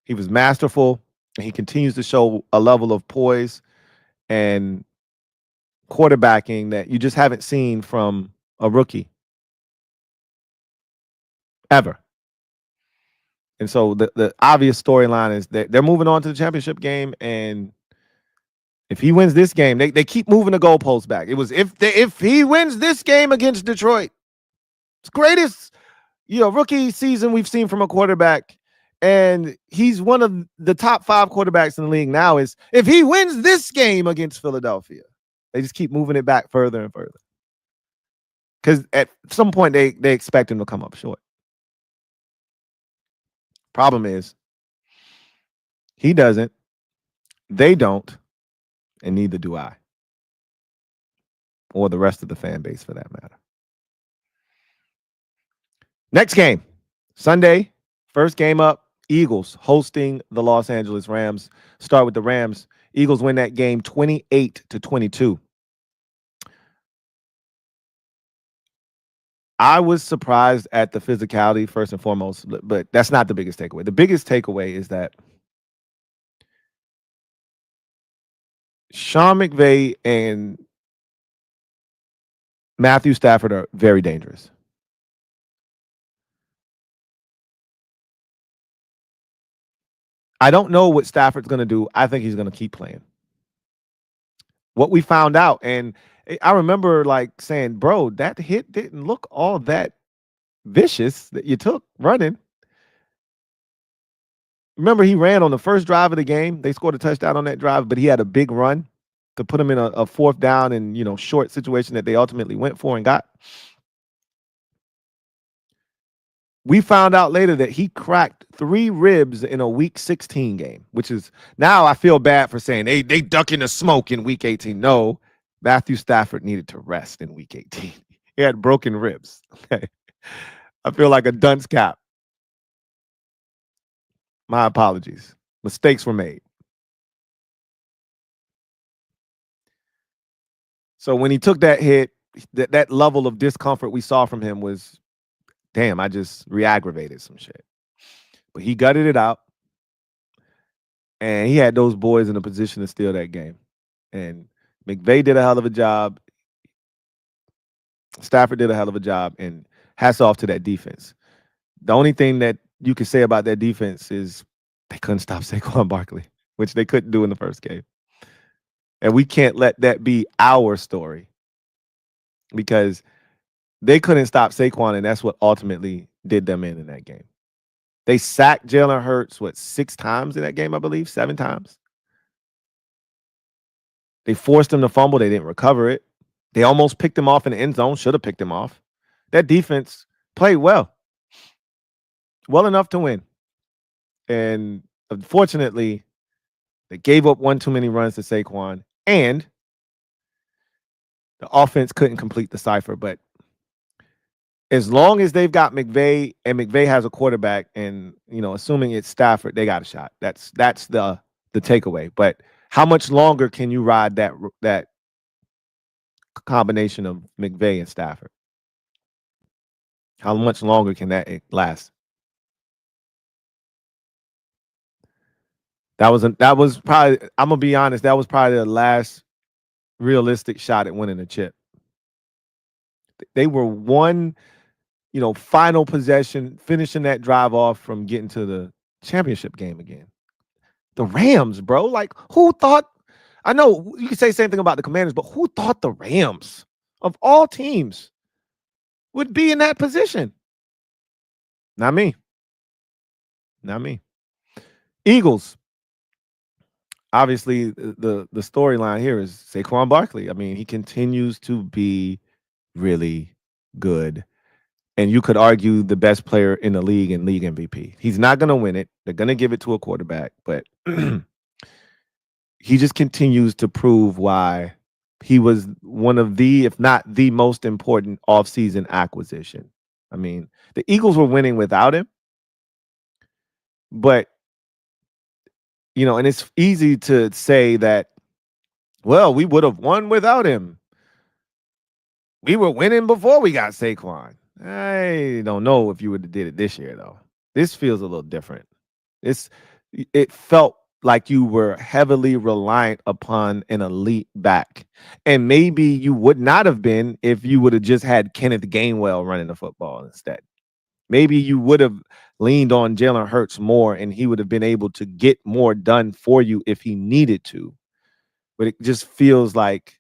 He was masterful, and he continues to show a level of poise and quarterbacking that you just haven't seen from a rookie ever. And so the obvious storyline is that they're moving on to the championship game, and if he wins this game, they keep moving the goalposts back. It was if he wins this game against Detroit, it's greatest rookie season we've seen from a quarterback, and he's one of the top 5 quarterbacks in the league now. Is if he wins this game against Philadelphia. They just keep moving it back further and further, because at some point they expect him to come up short. Problem is, he doesn't, they don't, and neither do I, or the rest of the fan base for that matter. Next game, Sunday, first game up, Eagles hosting the Los Angeles Rams. Start with the Rams. Eagles win that game 28-22. I was surprised at the physicality first and foremost, but that's not the biggest takeaway. The biggest takeaway is that Sean McVay and Matthew Stafford are very dangerous. I don't know what Stafford's going to do. I think he's going to keep playing. What we found out, and I remember like saying, bro, that hit didn't look all that vicious that you took running. Remember, he ran on the first drive of the game. They scored a touchdown on that drive, but he had a big run to put him in a fourth down and, short situation that they ultimately went for and got. We found out later that he cracked 3 ribs in a week 16 game, which is, now I feel bad for saying they ducking the smoke in week 18. No, Matthew Stafford needed to rest in week 18. He had broken ribs. Okay. I feel like a dunce cap. My apologies. Mistakes were made. So when he took that hit, that level of discomfort we saw from him was, damn, I just re-aggravated some shit. But he gutted it out, and he had those boys in a position to steal that game. And McVay did a hell of a job. Stafford did a hell of a job, and hats off to that defense. The only thing that you could say about that defense is they couldn't stop Saquon Barkley, which they couldn't do in the first game. And we can't let that be our story because they couldn't stop Saquon, and that's what ultimately did them in that game. They sacked Jalen Hurts, 6 times in that game, I believe, 7 times. They forced him to fumble. They didn't recover it. They almost picked him off in the end zone, should have picked him off. That defense played well enough to win. And unfortunately, they gave up one too many runs to Saquon, and the offense couldn't complete the cipher. But as long as they've got McVay and McVay has a quarterback, and assuming it's Stafford, they got a shot. That's the takeaway. But how much longer can you ride that combination of McVay and Stafford? How much longer can that last? That was probably, I'm gonna be honest, that was probably the last realistic shot at winning the chip. They were one, final possession, finishing that drive off from getting to the championship game again. The Rams, bro. Like, who thought? I know you could say the same thing about the Commanders, but who thought the Rams, of all teams, would be in that position? Not me. Not me. Eagles. Obviously, the storyline here is Saquon Barkley. I mean, he continues to be really good. And you could argue the best player in the league and league MVP. He's not going to win it. They're going to give it to a quarterback, but he just continues to prove why he was one of the, if not the most important offseason acquisition. I mean, the Eagles were winning without him, but and it's easy to say that, well, we would have won without him. We were winning before we got Saquon. I don't know if you would have did it this year, though. This feels a little different. It felt like you were heavily reliant upon an elite back. And maybe you would not have been if you would have just had Kenneth Gainwell running the football instead. Maybe you would have leaned on Jalen Hurts more and he would have been able to get more done for you if he needed to. But it just feels like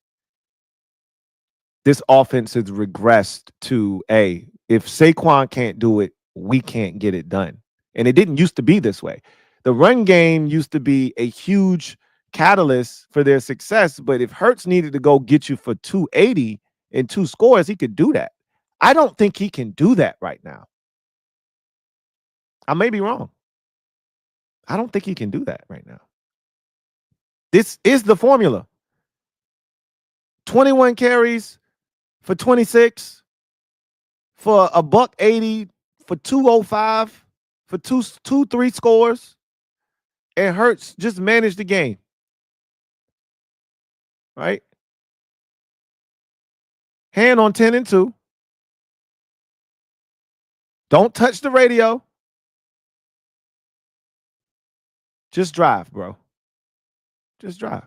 this offense has regressed to, if Saquon can't do it, we can't get it done. And it didn't used to be this way. The run game used to be a huge catalyst for their success, but if Hurts needed to go get you for 280 and 2 scores, he could do that. I don't think he can do that right now. I may be wrong. I don't think he can do that right now. This is the formula. 21 carries for 26, for $180, for 205, for 3 scores, and Hurts just managed the game. Right? Hand on 10 and 2. Don't touch the radio. Just drive, bro. Just drive.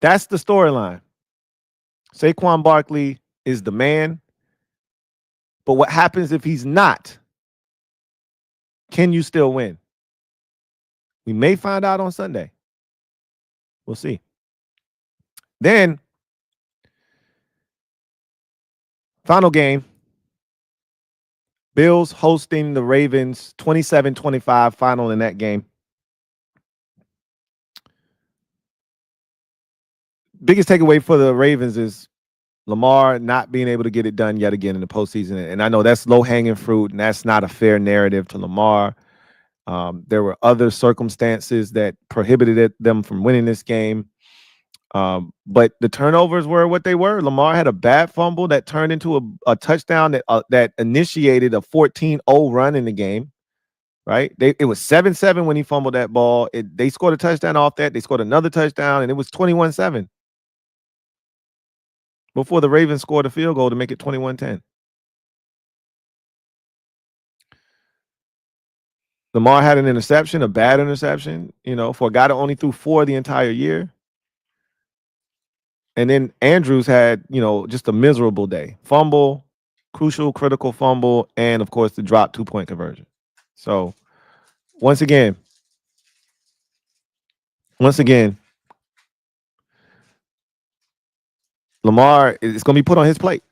That's the storyline. Saquon Barkley is the man. But what happens if he's not? Can you still win? We may find out on Sunday. We'll see. Then, final game. Bills hosting the Ravens, 27-25 final in that game. Biggest takeaway for the Ravens is Lamar not being able to get it done yet again in the postseason. And I know that's low-hanging fruit, and that's not a fair narrative to Lamar. There were other circumstances that prohibited them from winning this game. But the turnovers were what they were. Lamar had a bad fumble that turned into a touchdown that initiated a 14-0 run in the game, right? It was 7-7 when he fumbled that ball. They scored a touchdown off that. They scored another touchdown, and it was 21-7 before the Ravens scored a field goal to make it 21-10. Lamar had an interception, a bad interception, for a guy that only threw 4 the entire year. And then Andrews had, just a miserable day. Fumble, crucial, critical fumble, and, of course, the drop 2-point conversion. So, once again, Lamar is going to be put on his plate,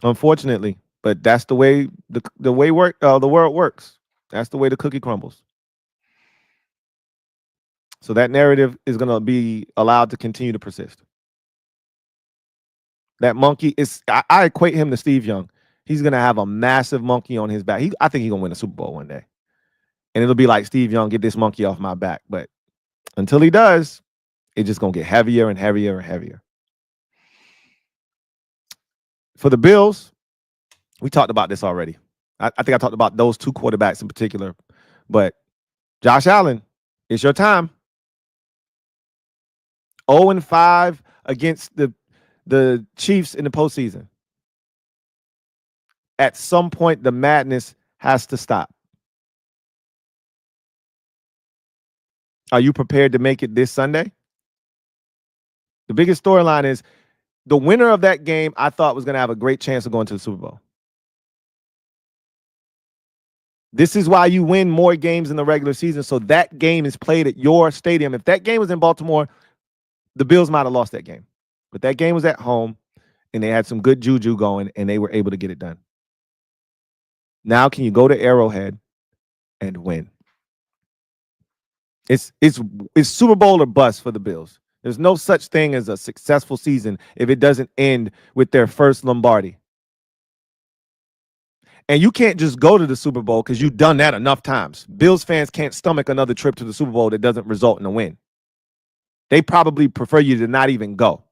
unfortunately. But that's the way the world works. That's the way the cookie crumbles. So that narrative is going to be allowed to continue to persist. That monkey is, I equate him to Steve Young. He's going to have a massive monkey on his back. I think he's going to win a Super Bowl one day. And it'll be like, Steve Young, get this monkey off my back. But until he does, it's just going to get heavier and heavier and heavier. For the Bills, we talked about this already. I think I talked about those 2 quarterbacks in particular. But Josh Allen, it's your time. 0-5 against the Chiefs in the postseason. At some point, the madness has to stop. Are you prepared to make it this Sunday? The biggest storyline is the winner of that game, I thought, was going to have a great chance of going to the Super Bowl. This is why you win more games in the regular season, so that game is played at your stadium. If that game was in Baltimore, the Bills might have lost that game. But that game was at home, and they had some good juju going, and they were able to get it done. Now can you go to Arrowhead and win? It's Super Bowl or bust for the Bills. There's no such thing as a successful season if it doesn't end with their first Lombardi. And you can't just go to the Super Bowl because you've done that enough times. Bills fans can't stomach another trip to the Super Bowl that doesn't result in a win. They probably prefer you to not even go.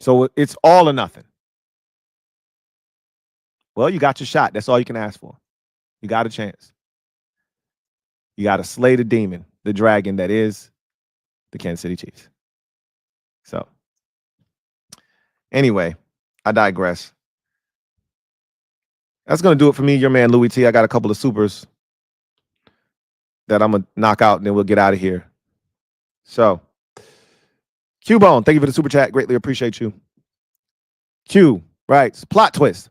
So it's all or nothing. Well, you got your shot. That's all you can ask for. You got a chance. You got to slay the demon, the dragon that is the Kansas City Chiefs. So, anyway, I digress. That's going to do it for me, your man, Louie T. I got a couple of supers that I'm going to knock out, and then we'll get out of here. So, Q-Bone, thank you for the super chat. Greatly appreciate you. Q writes, plot twist.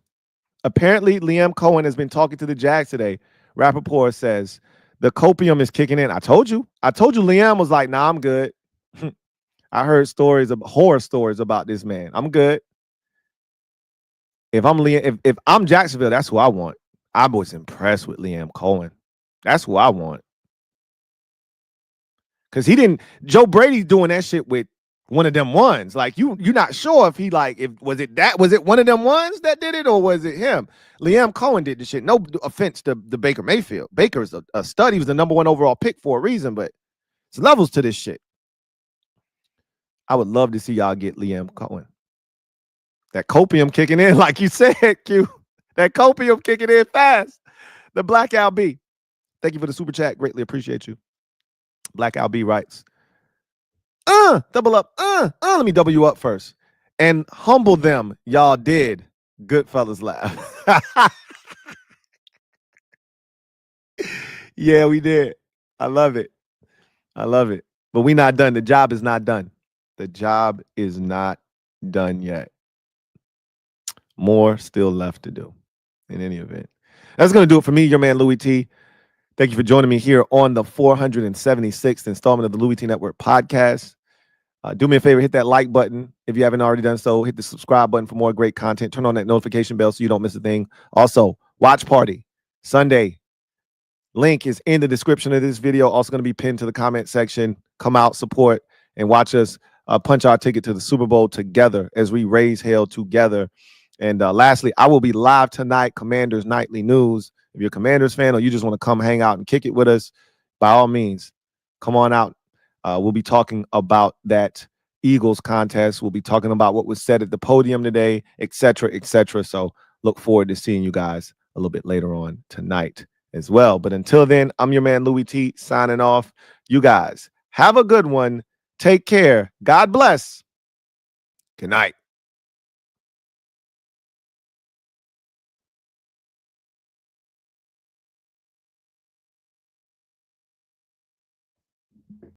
Apparently, Liam Cohen has been talking to the Jags today. Rappaport says, the copium is kicking in. I told you. Liam was like, nah, I'm good. I heard horror stories about this man. I'm good. If I'm Liam, if I'm Jacksonville, that's who I want. I was impressed with Liam Cohen. That's who I want. Because Joe Brady's doing that shit with one of them ones. Like you're not sure if was it one of them ones that did it or was it him? Liam Cohen did the shit. No offense to the Baker Mayfield. Baker's a stud. He was the #1 overall pick for a reason, but it's levels to this shit. I would love to see y'all get Liam Cohen. That copium kicking in, like you said, Q. That copium kicking in fast. The Blackout B. Thank you for the super chat. Greatly appreciate you. Blackout B writes, Double up. Let me double you up first. And humble them. Y'all did. Goodfellas laugh. Yeah, we did. I love it. I love it. But we not done. The job is not done. The job is not done yet. More still left to do in any event. That's going to do it for me, your man, Louie T. Thank you for joining me here on the 476th installment of the Louie T Network podcast. Do me a favor, hit that like button. If you haven't already done so, hit the subscribe button for more great content. Turn on that notification bell so you don't miss a thing. Also, watch party Sunday. Link is in the description of this video. Also going to be pinned to the comment section. Come out, support, and watch us punch our ticket to the Super Bowl together as we raise hell together. And lastly, I will be live tonight, Commanders Nightly News. If you're a Commanders fan or you just want to come hang out and kick it with us, by all means, come on out. We'll be talking about that Eagles contest. We'll be talking about what was said at the podium today, et cetera, et cetera. So look forward to seeing you guys a little bit later on tonight as well. But until then, I'm your man, Louie T, signing off. You guys have a good one. Take care. God bless. Good night.